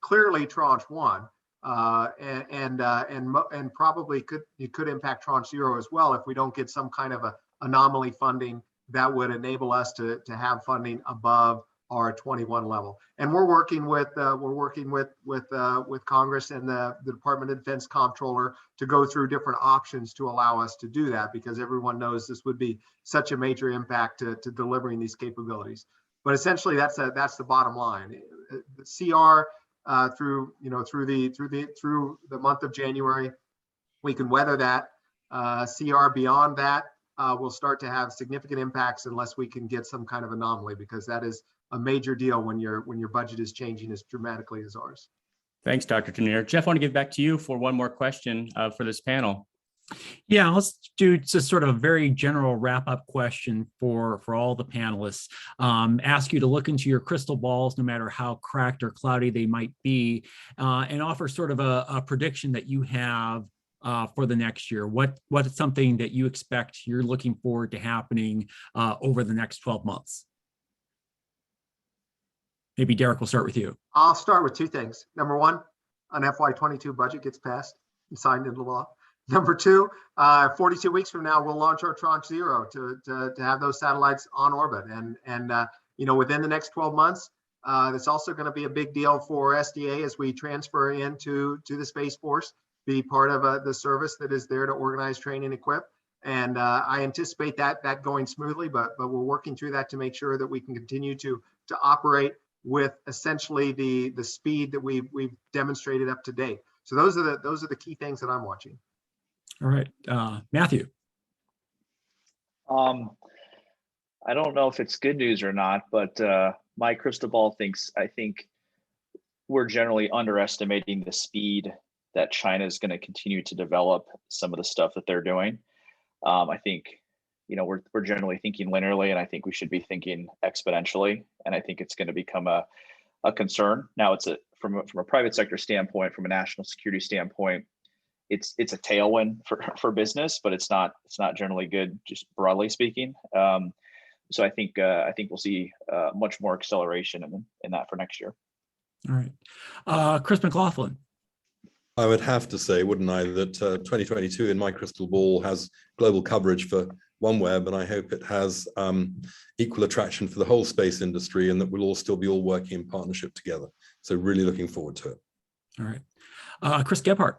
clearly Tranche 1, and probably could impact Tranche 0 as well if we don't get some kind of a anomaly funding that would enable us to have funding above our 21 level. And we're working with Congress and the Department of Defense Comptroller to go through different options to allow us to do that, because everyone knows this would be such a major impact to delivering these capabilities. But essentially, that's the bottom line. The CR through the month of January, we can weather that. CR beyond that will start to have significant impacts unless we can get some kind of anomaly, because that is a major deal when your budget is changing as dramatically as ours. Thanks, Dr. Tournear. Jeff, I want to give back to you for one more question for this panel. Yeah, let's do just sort of a very general wrap-up question for all the panelists. Ask you to look into your crystal balls, no matter how cracked or cloudy they might be, and offer sort of a prediction that you have for the next year. What is something that you expect you're looking forward to happening over the next 12 months? Maybe Derek, we'll start with you. I'll start with two things. Number one, an FY22 budget gets passed and signed into law. Number two, 42 weeks from now, we'll launch our Tranche 0 to have those satellites on orbit. And within the next 12 months, that's also going to be a big deal for SDA as we transfer into the Space Force, be part of the service that is there to organize, train, and equip. And I anticipate that going smoothly, but we're working through that to make sure that we can continue to operate with essentially the speed that we've demonstrated up to date. So those are the key things that I'm watching. All right, Matthew. I don't know if it's good news or not, but my crystal ball I think we're generally underestimating the speed that China is going to continue to develop some of the stuff that they're doing. I think, we're generally thinking linearly, and I think we should be thinking exponentially. And I think it's going to become a concern. Now, from a private sector standpoint, from a national security standpoint, it's a tailwind for business, but it's not generally good, just broadly speaking. So I think we'll see much more acceleration in that for next year. All right, Chris McLaughlin. I would have to say, wouldn't I, that 2022 in my crystal ball has global coverage for OneWeb, and I hope it has equal attraction for the whole space industry, and that we'll all still be working in partnership together. So really looking forward to it. All right, Chris Gebhardt.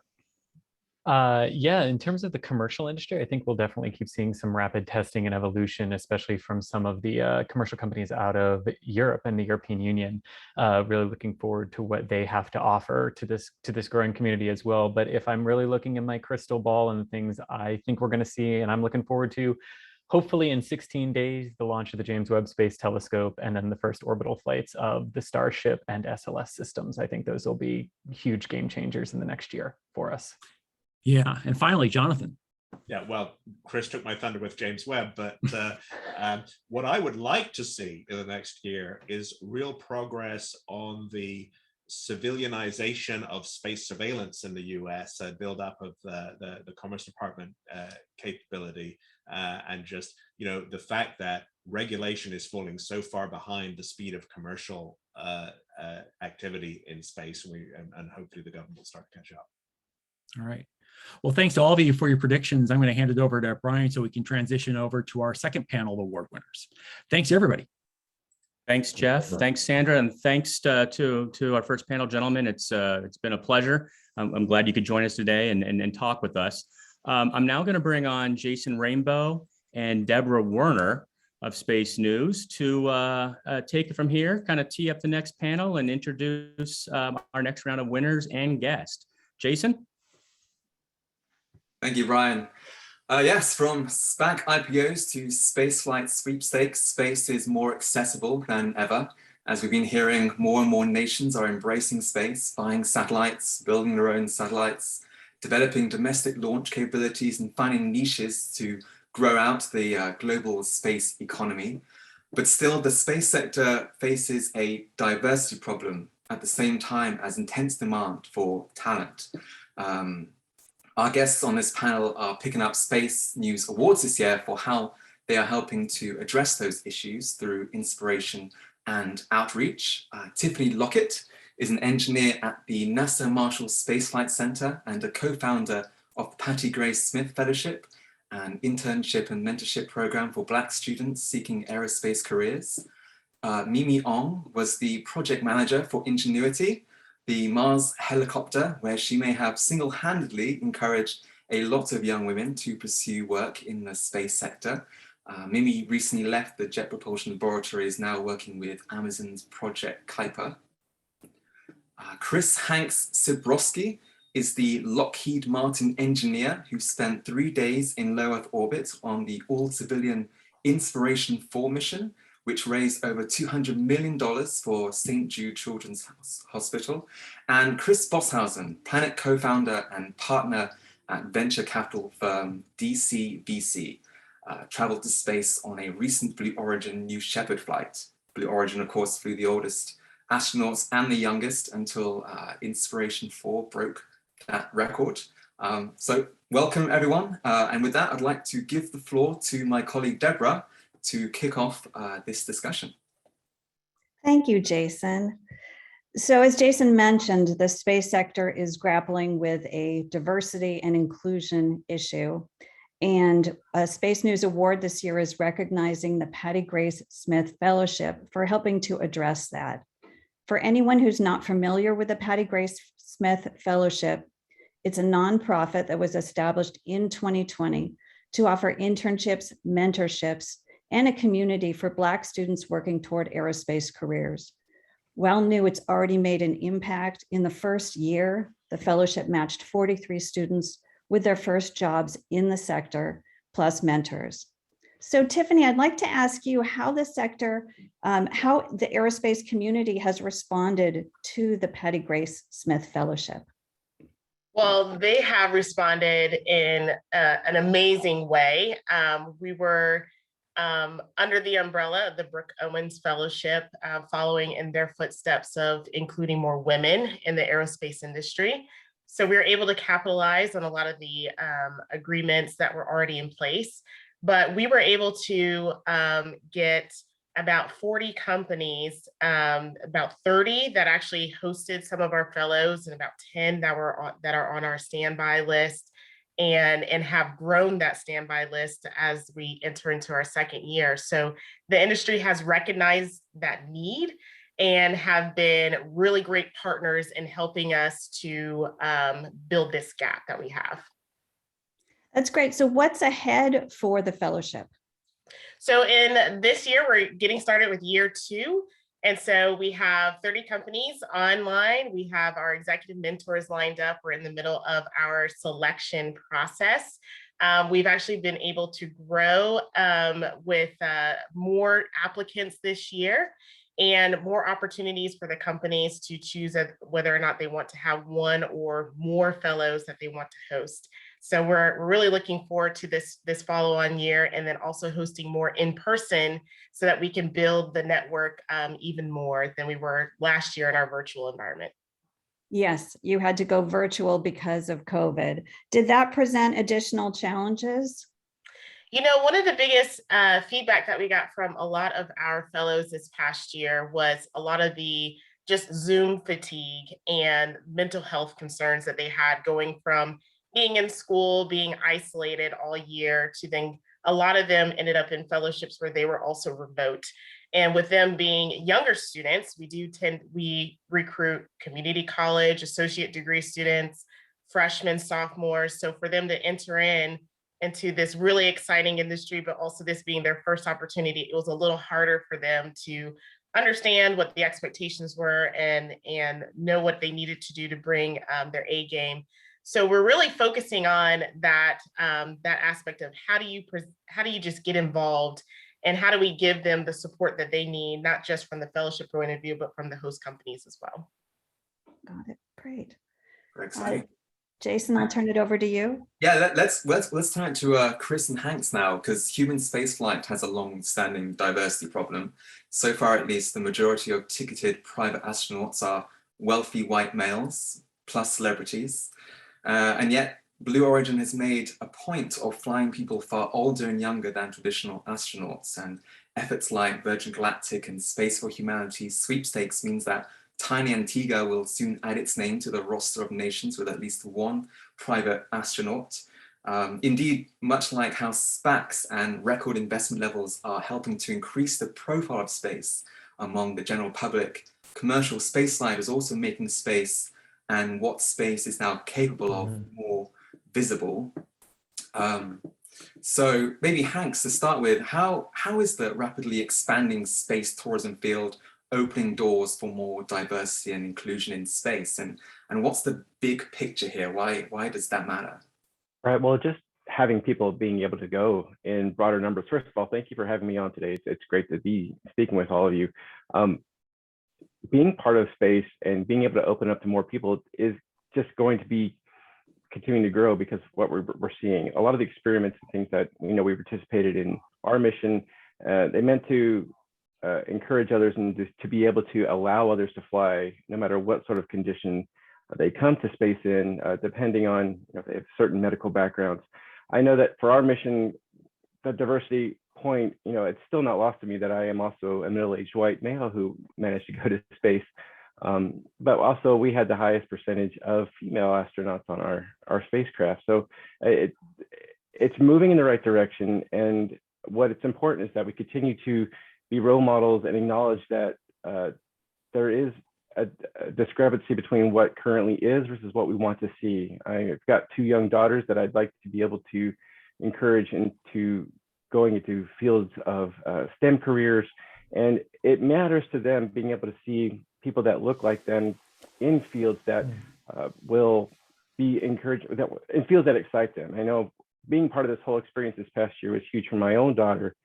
Yeah, in terms of the commercial industry, I think we'll definitely keep seeing some rapid testing and evolution, especially from some of the commercial companies out of Europe and the European Union. Really looking forward to what they have to offer to this growing community as well. But if I'm really looking in my crystal ball and the things I think we're going to see, and I'm looking forward to, hopefully in 16 days, the launch of the James Webb Space Telescope, and then the first orbital flights of the Starship and SLS systems. I think those will be huge game changers in the next year for us. Yeah, and finally, Jonathan. Yeah, well, Chris took my thunder with James Webb, but what I would like to see in the next year is real progress on the civilianization of space surveillance in the US, build up of the Commerce Department capability, and just the fact that regulation is falling so far behind the speed of commercial activity in space, and hopefully the government will start to catch up. All right. Well, thanks to all of you for your predictions. I'm going to hand it over to Brian so we can transition over to our second panel of award winners. Thanks, everybody. Thanks, Jeff. Thanks, Sandra. And thanks to our first panel, gentlemen. It's been a pleasure. I'm glad you could join us today and talk with us. I'm now going to bring on Jason Rainbow and Deborah Werner of Space News to take it from here, kind of tee up the next panel and introduce our next round of winners and guests. Jason? Thank you, Brian. Yes, from SPAC IPOs to spaceflight sweepstakes, space is more accessible than ever. As we've been hearing, more and more nations are embracing space, buying satellites, building their own satellites, developing domestic launch capabilities, and finding niches to grow out the global space economy. But still, the space sector faces a diversity problem at the same time as intense demand for talent. Our guests on this panel are picking up SpaceNews Awards this year for how they are helping to address those issues through inspiration and outreach. Tiffany Lockett is an engineer at the NASA Marshall Space Flight Center and a co-founder of the Patty Grace Smith Fellowship, an internship and mentorship program for Black students seeking aerospace careers. Mimi Ong was the project manager for Ingenuity, the Mars helicopter, where she may have single-handedly encouraged a lot of young women to pursue work in the space sector. Mimi recently left the Jet Propulsion Laboratory, is now working with Amazon's Project Kuiper. Chris Hanks Sibrowski is the Lockheed Martin engineer who spent 3 days in low Earth orbit on the all-civilian Inspiration 4 mission, which raised over $200 million for St. Jude Children's Hospital. And Chris Bosshausen, Planet co-founder and partner at venture capital firm DCVC, traveled to space on a recent Blue Origin New Shepard flight. Blue Origin, of course, flew the oldest astronauts and the youngest until Inspiration 4 broke that record. So welcome, everyone. And with that, I'd like to give the floor to my colleague, Deborah, to kick off this discussion. Thank you, Jason. So as Jason mentioned, the space sector is grappling with a diversity and inclusion issue. And a Space News Award this year is recognizing the Patty Grace Smith Fellowship for helping to address that. For anyone who's not familiar with the Patty Grace Smith Fellowship, it's a nonprofit that was established in 2020 to offer internships, mentorships, and a community for Black students working toward aerospace careers. While new, it's already made an impact. In the first year, the fellowship matched 43 students with their first jobs in the sector, plus mentors. So Tiffany, I'd like to ask you how the sector, how the aerospace community has responded to the Patty Grace Smith Fellowship. Well, they have responded in an amazing way. We were under the umbrella of the Brooke Owens Fellowship, following in their footsteps of including more women in the aerospace industry. So we were able to capitalize on a lot of the agreements that were already in place, but we were able to get about 40 companies, about 30 that actually hosted some of our fellows, and about 10 that are on our standby list, and have grown that standby list as we enter into our second year. So the industry has recognized that need and have been really great partners in helping us to build this gap that we have. That's great. So what's ahead for the fellowship? So in this year, we're getting started with year 2. And so we have 30 companies online. We have our executive mentors lined up. We're in the middle of our selection process. We've actually been able to grow with more applicants this year, and more opportunities for the companies to choose whether or not they want to have one or more fellows that they want to host. So we're really looking forward to this follow-on year, and then also hosting more in person so that we can build the network even more than we were last year in our virtual environment. Yes, you had to go virtual because of COVID. Did that present additional challenges? You know, one of the biggest feedback that we got from a lot of our fellows this past year was a lot of the just Zoom fatigue and mental health concerns that they had going from being in school, being isolated all year, to then a lot of them ended up in fellowships where they were also remote. And with them being younger students, we recruit community college, associate degree students, freshmen, sophomores. So for them to enter into this really exciting industry, but also this being their first opportunity, it was a little harder for them to understand what the expectations were and know what they needed to do to bring their A game. So we're really focusing on that aspect of how do you just get involved, and how do we give them the support that they need, not just from the fellowship point of view, but from the host companies as well. Got it. Great. Very exciting. Jason, I'll turn it over to you. Yeah, let's turn it to Chris and Hanks now, because human spaceflight has a long-standing diversity problem. So far, at least, the majority of ticketed private astronauts are wealthy white males plus celebrities. And yet, Blue Origin has made a point of flying people far older and younger than traditional astronauts, and efforts like Virgin Galactic and Space for Humanity sweepstakes means that tiny Antigua will soon add its name to the roster of nations with at least one private astronaut. Indeed, much like how SPACs and record investment levels are helping to increase the profile of space among the general public, commercial spaceflight is also making space and what space is now capable of more visible. So maybe Hanks, to start with, how is the rapidly expanding space tourism field opening doors for more diversity and inclusion in space? And what's the big picture here? Why does that matter? Right, well, just having people being able to go in broader numbers. First of all, thank you for having me on today. It's great to be speaking with all of you. Being part of space and being able to open up to more people is just going to be continuing to grow, because what we're seeing, a lot of the experiments and things that we participated in our mission, they meant to encourage others and just to be able to allow others to fly no matter what sort of condition they come to space in, depending on if they have certain medical backgrounds. I know that for our mission, the diversity point, it's still not lost to me that I am also a middle-aged white male who managed to go to space. But also we had the highest percentage of female astronauts on our spacecraft. So it's moving in the right direction. And what it's important is that we continue to be role models and acknowledge that there is a discrepancy between what currently is versus what we want to see. I've got 2 young daughters that I'd like to be able to encourage into going into fields of STEM careers. And it matters to them being able to see people that look like them in fields that will be encouraged, in fields that excite them. I know being part of this whole experience this past year was huge for my own daughter,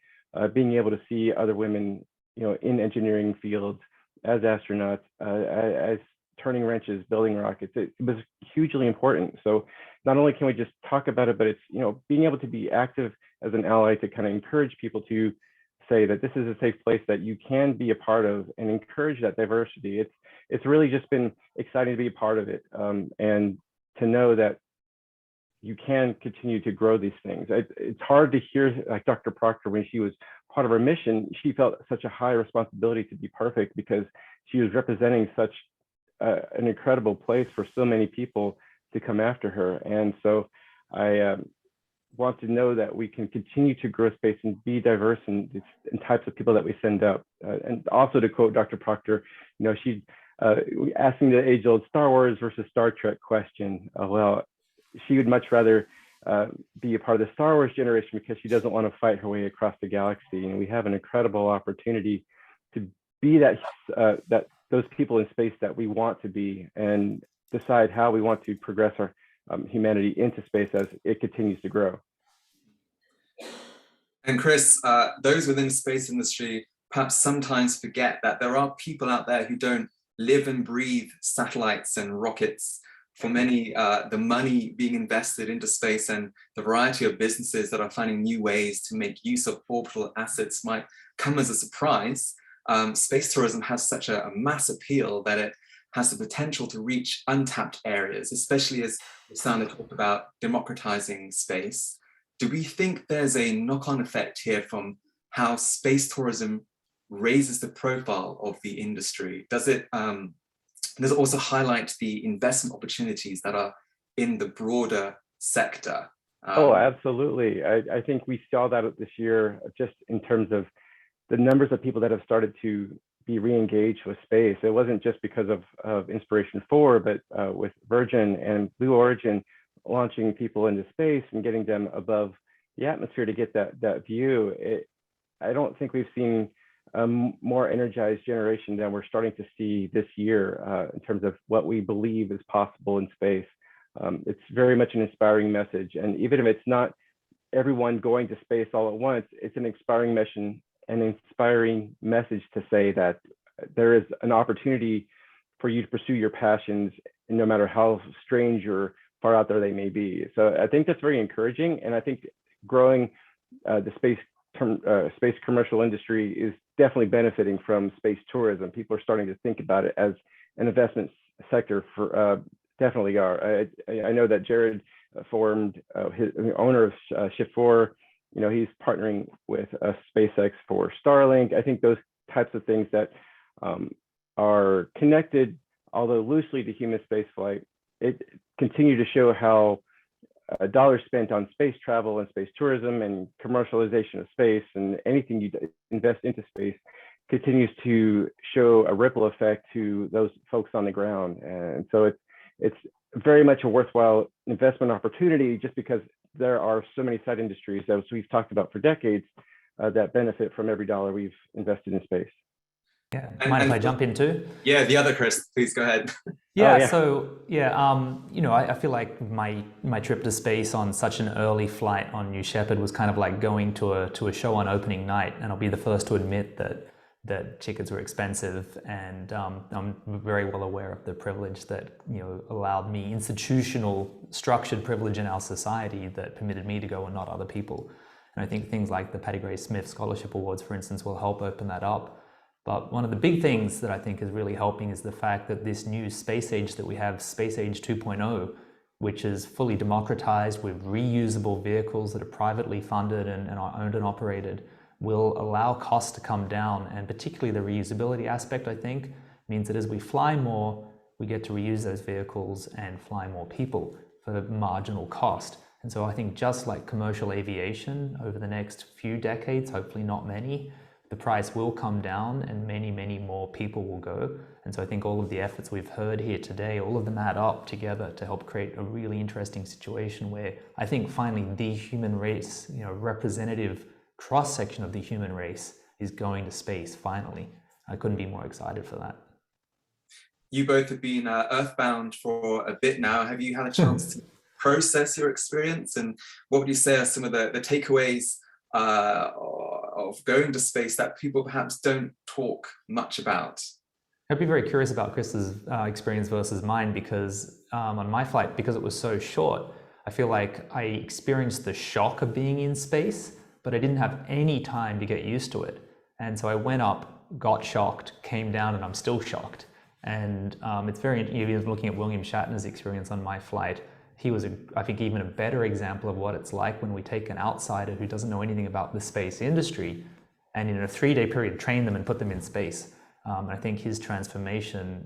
being able to see other women, in engineering fields as astronauts, as turning wrenches, building rockets. It was hugely important. So not only can we just talk about it, but it's, being able to be active as an ally to kind of encourage people to say that this is a safe place that you can be a part of and encourage that diversity. It's really just been exciting to be a part of it, and to know that you can continue to grow these things. It's hard to hear, like Dr. Proctor, when she was part of her mission, she felt such a high responsibility to be perfect because she was representing such an incredible place for so many people to come after her. And so I want to know that we can continue to grow space and be diverse in types of people that we send up. And also, to quote Dr. Proctor, she asking the age-old Star Wars versus Star Trek question. Well, she would much rather be a part of the Star Wars generation because she doesn't want to fight her way across the galaxy. And we have an incredible opportunity to be those people in space that we want to be, and decide how we want to progress our humanity into space as it continues to grow. And Chris, those within the space industry perhaps sometimes forget that there are people out there who don't live and breathe satellites and rockets. For many, the money being invested into space and the variety of businesses that are finding new ways to make use of orbital assets might come as a surprise. Space tourism has such a mass appeal that it has the potential to reach untapped areas, especially as Sandra talked about democratizing space. Do we think there's a knock-on effect here from how space tourism raises the profile of the industry? Does it also highlight the investment opportunities that are in the broader sector? Oh, absolutely. I think we saw that this year, just in terms of the numbers of people that have started to be re-engaged with space. It wasn't just because of Inspiration 4, but with Virgin and Blue Origin launching people into space and getting them above the atmosphere to get that view. I don't think we've seen a more energized generation than we're starting to see this year in terms of what we believe is possible in space. It's very much an inspiring message. And even if it's not everyone going to space all at once, it's an inspiring mission, an inspiring message to say that there is an opportunity for you to pursue your passions, no matter how strange or far out there they may be. So I think that's very encouraging. And I think growing the space commercial industry is definitely benefiting from space tourism. People are starting to think about it as an investment sector. Definitely are. I know that Jared formed his owner of Shift 4. He's partnering with SpaceX for Starlink. I think those types of things that are connected, although loosely, to human spaceflight, it continue to show how dollars spent on space travel and space tourism and commercialization of space and anything you invest into space continues to show a ripple effect to those folks on the ground. And so it's very much a worthwhile investment opportunity, just because there are so many side industries, as we've talked about for decades, that benefit from every dollar we've invested in space. Yeah, mind if I jump in too? Yeah, the other Chris, please go ahead. Yeah, I feel like my trip to space on such an early flight on New Shepard was kind of like going to a show on opening night, and I'll be the first to admit that tickets were expensive, and I'm very well aware of the privilege that allowed me, institutional structured privilege in our society that permitted me to go and not other people. And I think things like the Patty Gray Smith Scholarship Awards, for instance, will help open that up. But one of the big things that I think is really helping is the fact that this new space age that we have, Space Age 2.0, which is fully democratized with reusable vehicles that are privately funded and are owned and operated, will allow costs to come down, and particularly the reusability aspect, I think, means that as we fly more, we get to reuse those vehicles and fly more people for the marginal cost. And so I think just like commercial aviation over the next few decades, hopefully not many, the price will come down and many, many more people will go. And so I think all of the efforts we've heard here today, all of them add up together to help create a really interesting situation where I think finally the human race, representative cross-section of the human race is going to space finally. I couldn't be more excited for that. You both have been earthbound for a bit now. Have you had a chance to process your experience? And what would you say are some of the takeaways of going to space that people perhaps don't talk much about? I'd be very curious about Chris's experience versus mine, because on my flight, because it was so short, I feel like I experienced the shock of being in space, but I didn't have any time to get used to it. And so I went up, got shocked, came down, and I'm still shocked. And it's very, even looking at William Shatner's experience on my flight, he was, I think, even a better example of what it's like when we take an outsider who doesn't know anything about the space industry and in a 3-day period train them and put them in space. I think his transformation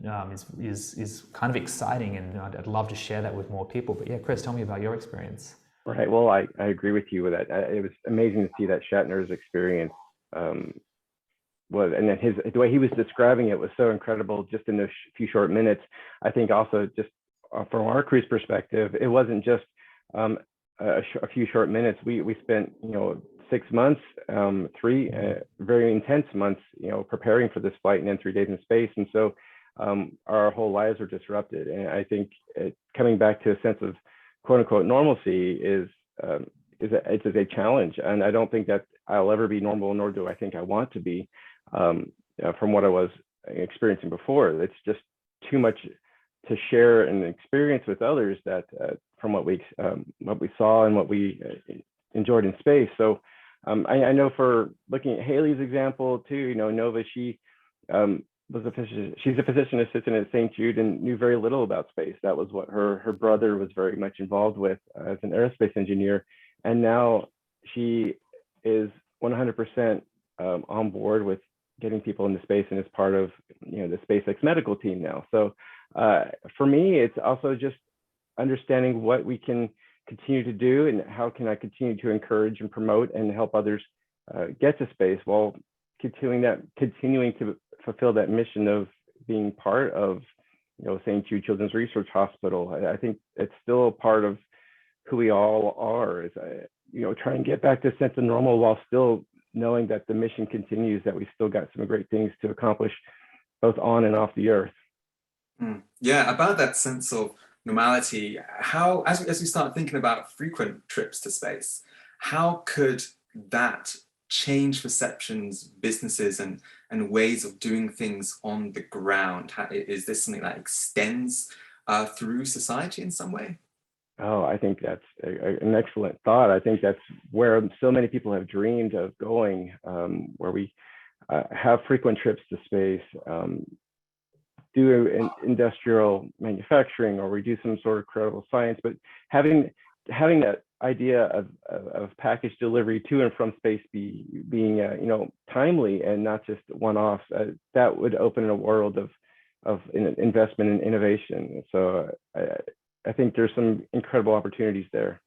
is kind of exciting, and I'd love to share that with more people. But yeah, Chris, tell me about your experience. Right. Well, I agree with you with that. It was amazing to see that Shatner's experience and then the way he was describing it was so incredible just in those few short minutes. I think also just from our crew's perspective, it wasn't just a few short minutes. We spent 6 months, 3 very intense months, preparing for this flight, and then 3 days in space. And so our whole lives were disrupted. And I think coming back to a sense of quote unquote normalcy is a challenge. And I don't think that I'll ever be normal, nor do I think I want to be from what I was experiencing before. It's just too much to share and experience with others that from what we saw and what we enjoyed in space. So I know, for looking at Haley's example too, Nova, she's a physician assistant at St. Jude and knew very little about space. That was what her brother was very much involved with as an aerospace engineer. And now she is 100% on board with getting people into space and is part of the SpaceX medical team now. So for me, it's also just understanding what we can continue to do and how can I continue to encourage and promote and help others get to space while continuing to fulfill that mission of being part of St. Jude Children's Research Hospital. I think it's still a part of who we all are, is try and get back to a sense of normal while still knowing that the mission continues, that we still got some great things to accomplish both on and off the earth. Yeah, about that sense of normality, how, as we start thinking about frequent trips to space, how could that change perceptions, businesses, and ways of doing things on the ground? Is this something that extends through society in some way? Oh, I think that's an excellent thought. I think that's where so many people have dreamed of going, where we have frequent trips to space, do industrial manufacturing, or we do some sort of credible science. But having that idea of package delivery to and from space being timely and not just one-off, that would open a world of investment and innovation. So I think there's some incredible opportunities there.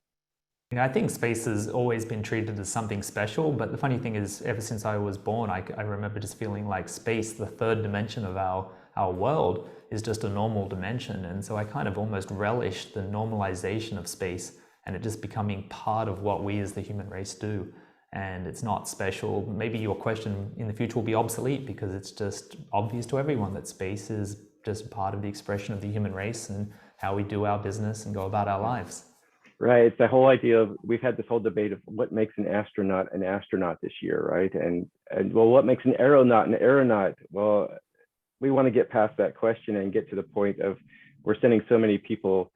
I think space has always been treated as something special, but the funny thing is, ever since I was born, I remember just feeling like space, the third dimension of our world, is just a normal dimension. And so I kind of almost relished the normalization of space and it just becoming part of what we as the human race do. And it's not special. Maybe your question in the future will be obsolete because it's just obvious to everyone that space is just part of the expression of the human race and how we do our business and go about our lives. Right. It's the whole idea of, we've had this whole debate of what makes an astronaut this year, right? And well, what makes an aeronaut? Well, we want to get past that question and get to the point of, we're sending so many people,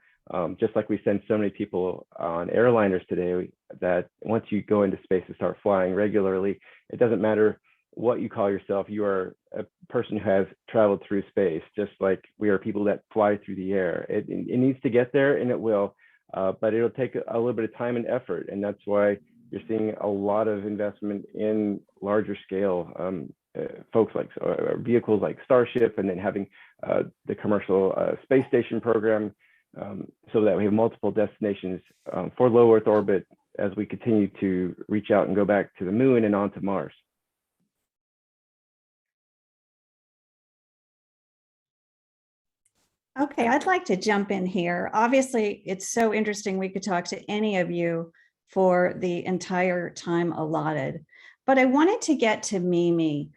just like we send so many people on airliners today, that once you go into space and start flying regularly, it doesn't matter what you call yourself, you are a person who has traveled through space, just like we are people that fly through the air. It needs to get there, and it will, but it'll take a little bit of time and effort. And that's why you're seeing a lot of investment in larger scale folks like vehicles like Starship, and then having the commercial space station program, so that we have multiple destinations for low Earth orbit as we continue to reach out and go back to the moon and on to Mars. Okay, I'd like to jump in here. Obviously, it's so interesting. We could talk to any of you for the entire time allotted, but I wanted to get to Mimi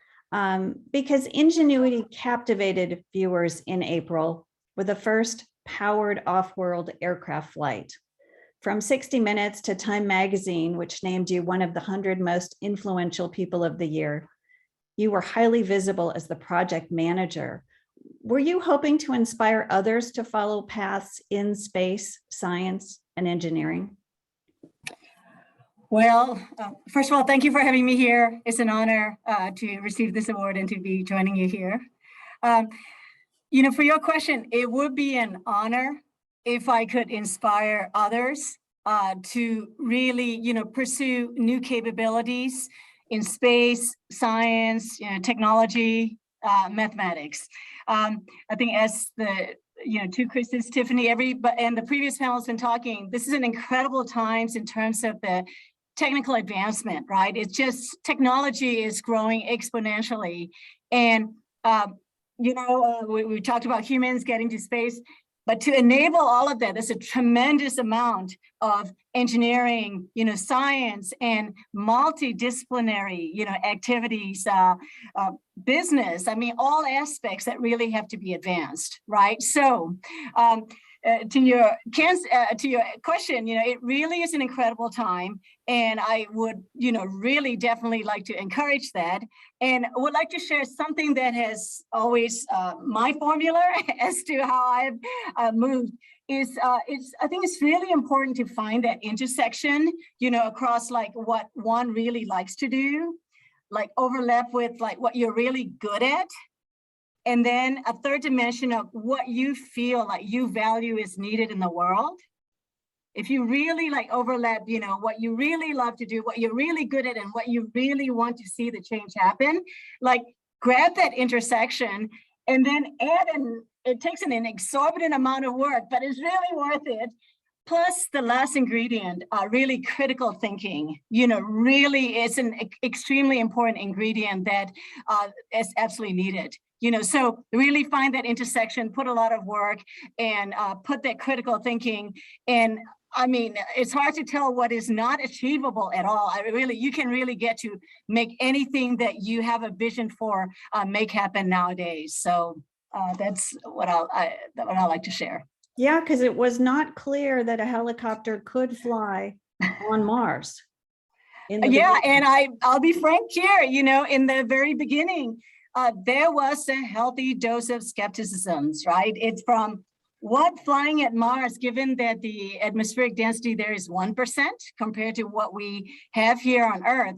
because Ingenuity captivated viewers in April with the first powered off-world aircraft flight. From 60 Minutes to Time Magazine, which named you one of the 100 most influential people of the year, you were highly visible as the project manager. Were you hoping to inspire others to follow paths in space, science, and engineering? Well, first of all, thank you for having me here. It's an honor to receive this award and to be joining you here. You know, for your question, it would be an honor if I could inspire others to really, you know, pursue new capabilities in space, science, you know, technology, mathematics. I think as the, you know, to Chris's, Tiffany, and the previous panel has been talking, this is an incredible times in terms of the technical advancement, right? It's just, technology is growing exponentially. And, you know, we talked about humans getting to space, but to enable all of that, there's a tremendous amount of engineering, you know, science and multidisciplinary, you know, activities, business. I mean, all aspects that really have to be advanced, right? So, to your question, you know, it really is an incredible time, and I would, you know, really definitely like to encourage that, and would like to share something that has always my formula as to how I've moved. I think it's really important to find that intersection, you know, across like what one really likes to do, like overlap with like what you're really good at. And then a third dimension of what you feel like you value is needed in the world. If you really like overlap, you know, what you really love to do, what you're really good at, and what you really want to see the change happen, like grab that intersection and then add in, it takes an exorbitant amount of work, but it's really worth it. Plus the last ingredient, really critical thinking, you know, really is an extremely important ingredient that is absolutely needed. You know, so really find that intersection, put a lot of work, and put that critical thinking. And I mean, it's hard to tell what is not achievable at all. You can really get to make anything that you have a vision for make happen nowadays. So that's what I like to share. Yeah, because it was not clear that a helicopter could fly on Mars. Yeah, and I'll be frank here, you know, in the very beginning, there was a healthy dose of skepticisms, right? It's from what flying at Mars, given that the atmospheric density there is 1% compared to what we have here on Earth,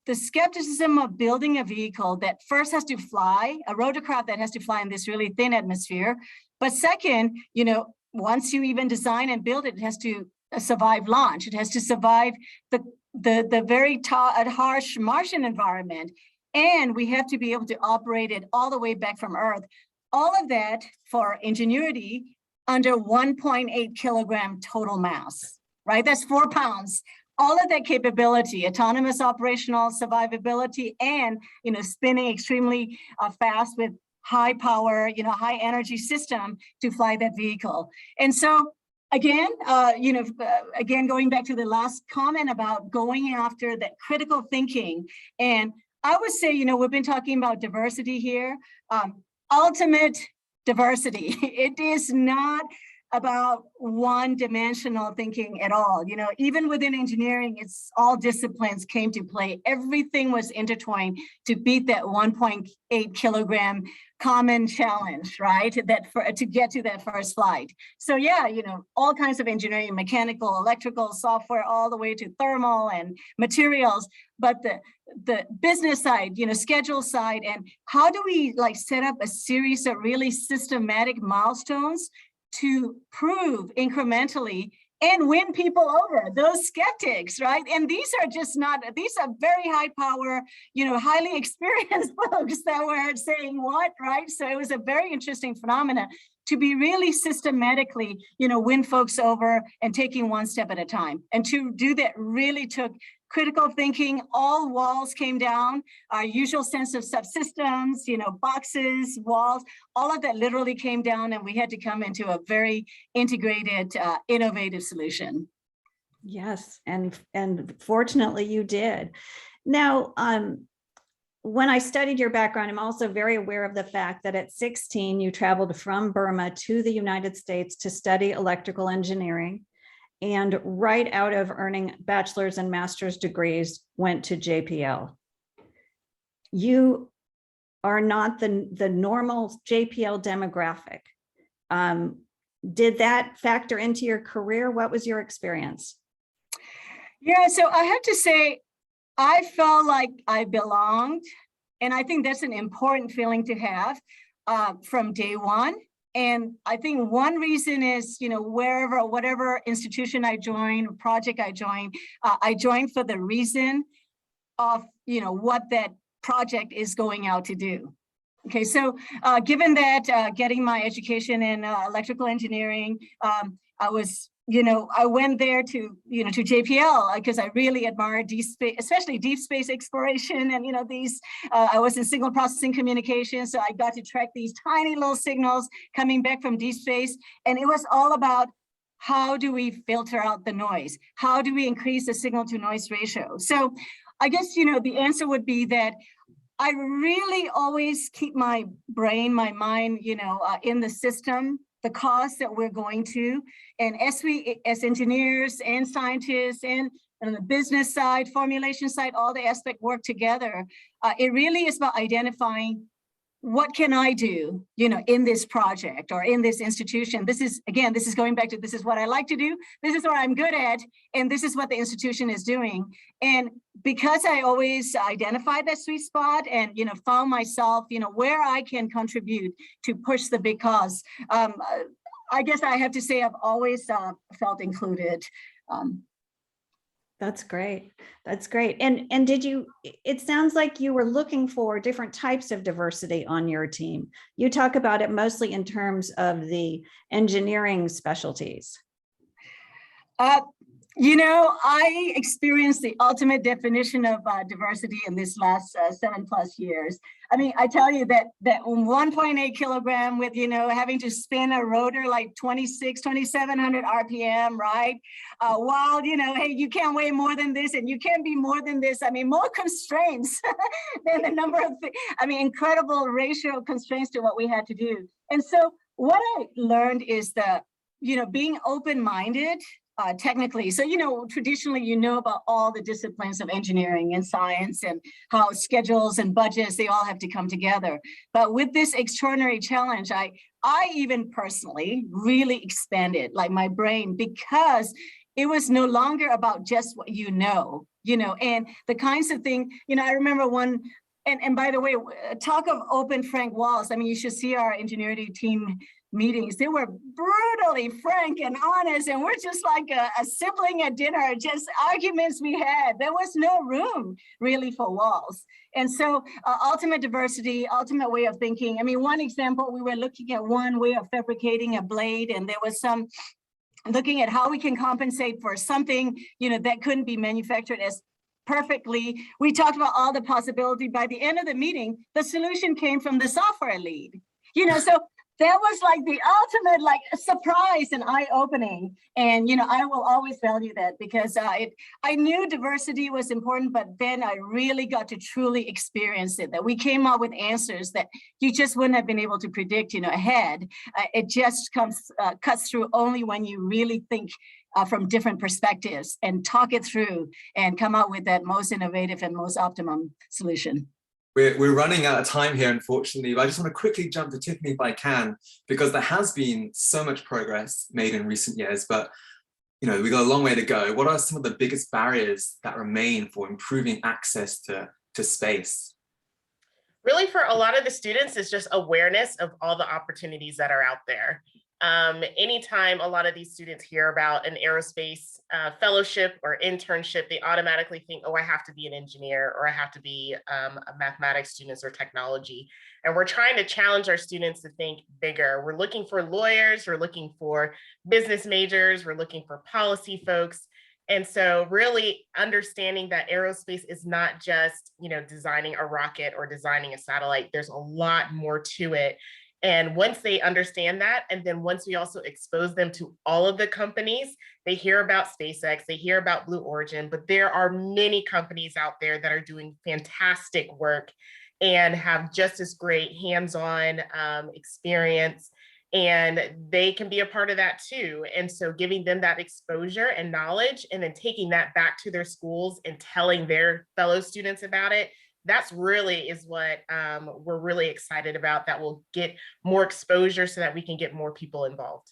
the skepticism of building a vehicle that first has to fly, a rotorcraft that has to fly in this really thin atmosphere, but second, you know, once you even design and build it, it has to survive launch. It has to survive the very harsh Martian environment. And we have to be able to operate it all the way back from Earth. All of that for Ingenuity under 1.8 kilogram total mass, right? That's 4 pounds. All of that capability, autonomous operational survivability, and, you know, spinning extremely fast with high power, you know, high energy system to fly that vehicle. And so again, you know, again, going back to the last comment about going after that critical thinking. And I would say, you know, we've been talking about diversity here, ultimate diversity. It is not about one-dimensional thinking at all. You know, even within engineering, it's all disciplines came to play. Everything was intertwined to beat that 1.8 kilogram common challenge, right? To get to that first flight. So yeah, you know, all kinds of engineering, mechanical, electrical, software, all the way to thermal and materials. But the business side, you know, schedule side, and how do we like set up a series of really systematic milestones to prove incrementally and win people over, those skeptics, right? And these are very high power, highly experienced folks that were saying what, right? So it was a very interesting phenomenon to be really systematically, win folks over and taking one step at a time. And to do that really took critical thinking. All walls came down, our usual sense of subsystems, boxes, walls, all of that literally came down, and we had to come into a very integrated, innovative solution. Yes, and fortunately you did. Now, when I studied your background, I'm also very aware of the fact that at 16, you traveled from Burma to the United States to study electrical engineering. And right out of earning bachelor's and master's degrees, went to JPL. You are not the normal JPL demographic. Did that factor into your career? What was your experience? Yeah, so I have to say, I felt like I belonged. And I think that's an important feeling to have from day one. And I think one reason is, whatever institution I joined, project I joined for the reason of, what that project is going out to do. Okay, so given that getting my education in electrical engineering, I went there to JPL because I really admired deep space, especially deep space exploration. And, I was in signal processing communication. So I got to track these tiny little signals coming back from deep space. And it was all about how do we filter out the noise? How do we increase the signal to noise ratio? So I guess, the answer would be that I really always keep my brain, my mind, in the system, the cause that we're going to. And as engineers and scientists and on the business side, formulation side, all the aspects work together. It really is about identifying what can I do, in this project or in this institution. This is going back to, this is what I like to do. This is what I'm good at. And this is what the institution is doing. And because I always identified that sweet spot and, found myself, where I can contribute to push the big cause, I guess I have to say I've always felt included. That's great. That's great. And it sounds like you were looking for different types of diversity on your team. You talk about it mostly in terms of the engineering specialties. I experienced the ultimate definition of diversity in this last 7+ years. I mean, I tell you that 1.8 kilogram with, having to spin a rotor like 2,700 RPM, right? While, hey, you can't weigh more than this and you can't be more than this. I mean, more constraints than the number of, incredible ratio constraints to what we had to do. And so what I learned is that, being open-minded, technically. So, traditionally, about all the disciplines of engineering and science and how schedules and budgets, they all have to come together. But with this extraordinary challenge, I even personally really expanded like my brain, because it was no longer about just what and the kinds of things, I remember one, and by the way, talk of open, frank walls. I mean, you should see our engineering team meetings. They were brutally frank and honest, and we're just like a sibling at dinner, just arguments we had. There was no room really for walls. And so ultimate diversity, ultimate way of thinking. I mean, one example, we were looking at one way of fabricating a blade, and there was some looking at how we can compensate for something, that couldn't be manufactured as perfectly. We talked about all the possibility. By the end of the meeting, the solution came from the software lead. So that was like the ultimate surprise and eye-opening. And I will always value that, because I knew diversity was important, but then I really got to truly experience it, that we came up with answers that you just wouldn't have been able to predict ahead. It just cuts through only when you really think from different perspectives and talk it through and come out with that most innovative and most optimum solution. We're running out of time here, unfortunately, but I just want to quickly jump to Tiffany if I can, because there has been so much progress made in recent years, but we got a long way to go. What are some of the biggest barriers that remain for improving access to space? Really, for a lot of the students, it's just awareness of all the opportunities that are out there. Anytime a lot of these students hear about an aerospace fellowship or internship, they automatically think, oh, I have to be an engineer, or I have to be a mathematics student or technology. And we're trying to challenge our students to think bigger. We're looking for lawyers, we're looking for business majors, we're looking for policy folks. And so really understanding that aerospace is not just, designing a rocket or designing a satellite. There's a lot more to it. And once they understand that, and then once we also expose them to all of the companies, they hear about SpaceX, they hear about Blue Origin, but there are many companies out there that are doing fantastic work and have just as great hands-on experience, and they can be a part of that too. And so giving them that exposure and knowledge, and then taking that back to their schools and telling their fellow students about it, that's really is what we're really excited about, that will get more exposure so that we can get more people involved.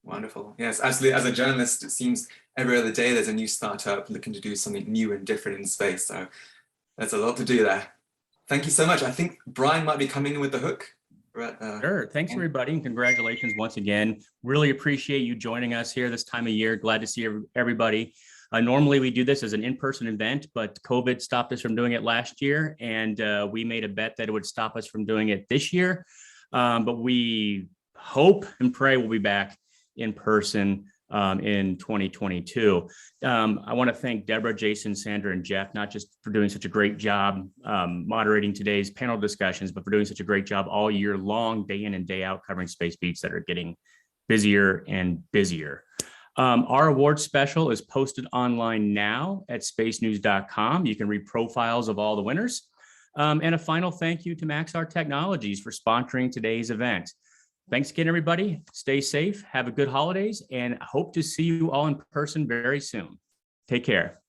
Wonderful. Yes, absolutely. As a journalist, it seems every other day there's a new startup looking to do something new and different in space. So there's a lot to do there. Thank you so much. I think Brian might be coming in with the hook. Sure. Thanks, everybody. And congratulations once again. Really appreciate you joining us here this time of year. Glad to see everybody. Normally we do this as an in-person event, but COVID stopped us from doing it last year. And we made a bet that it would stop us from doing it this year. But we hope and pray we'll be back in person in 2022. I want to thank Deborah, Jason, Sandra, and Jeff, not just for doing such a great job moderating today's panel discussions, but for doing such a great job all year long, day in and day out, covering space beats that are getting busier and busier. Our award special is posted online now at spacenews.com. You can read profiles of all the winners. And a final thank you to Maxar Technologies for sponsoring today's event. Thanks again, everybody. Stay safe, have a good holidays, and hope to see you all in person very soon. Take care.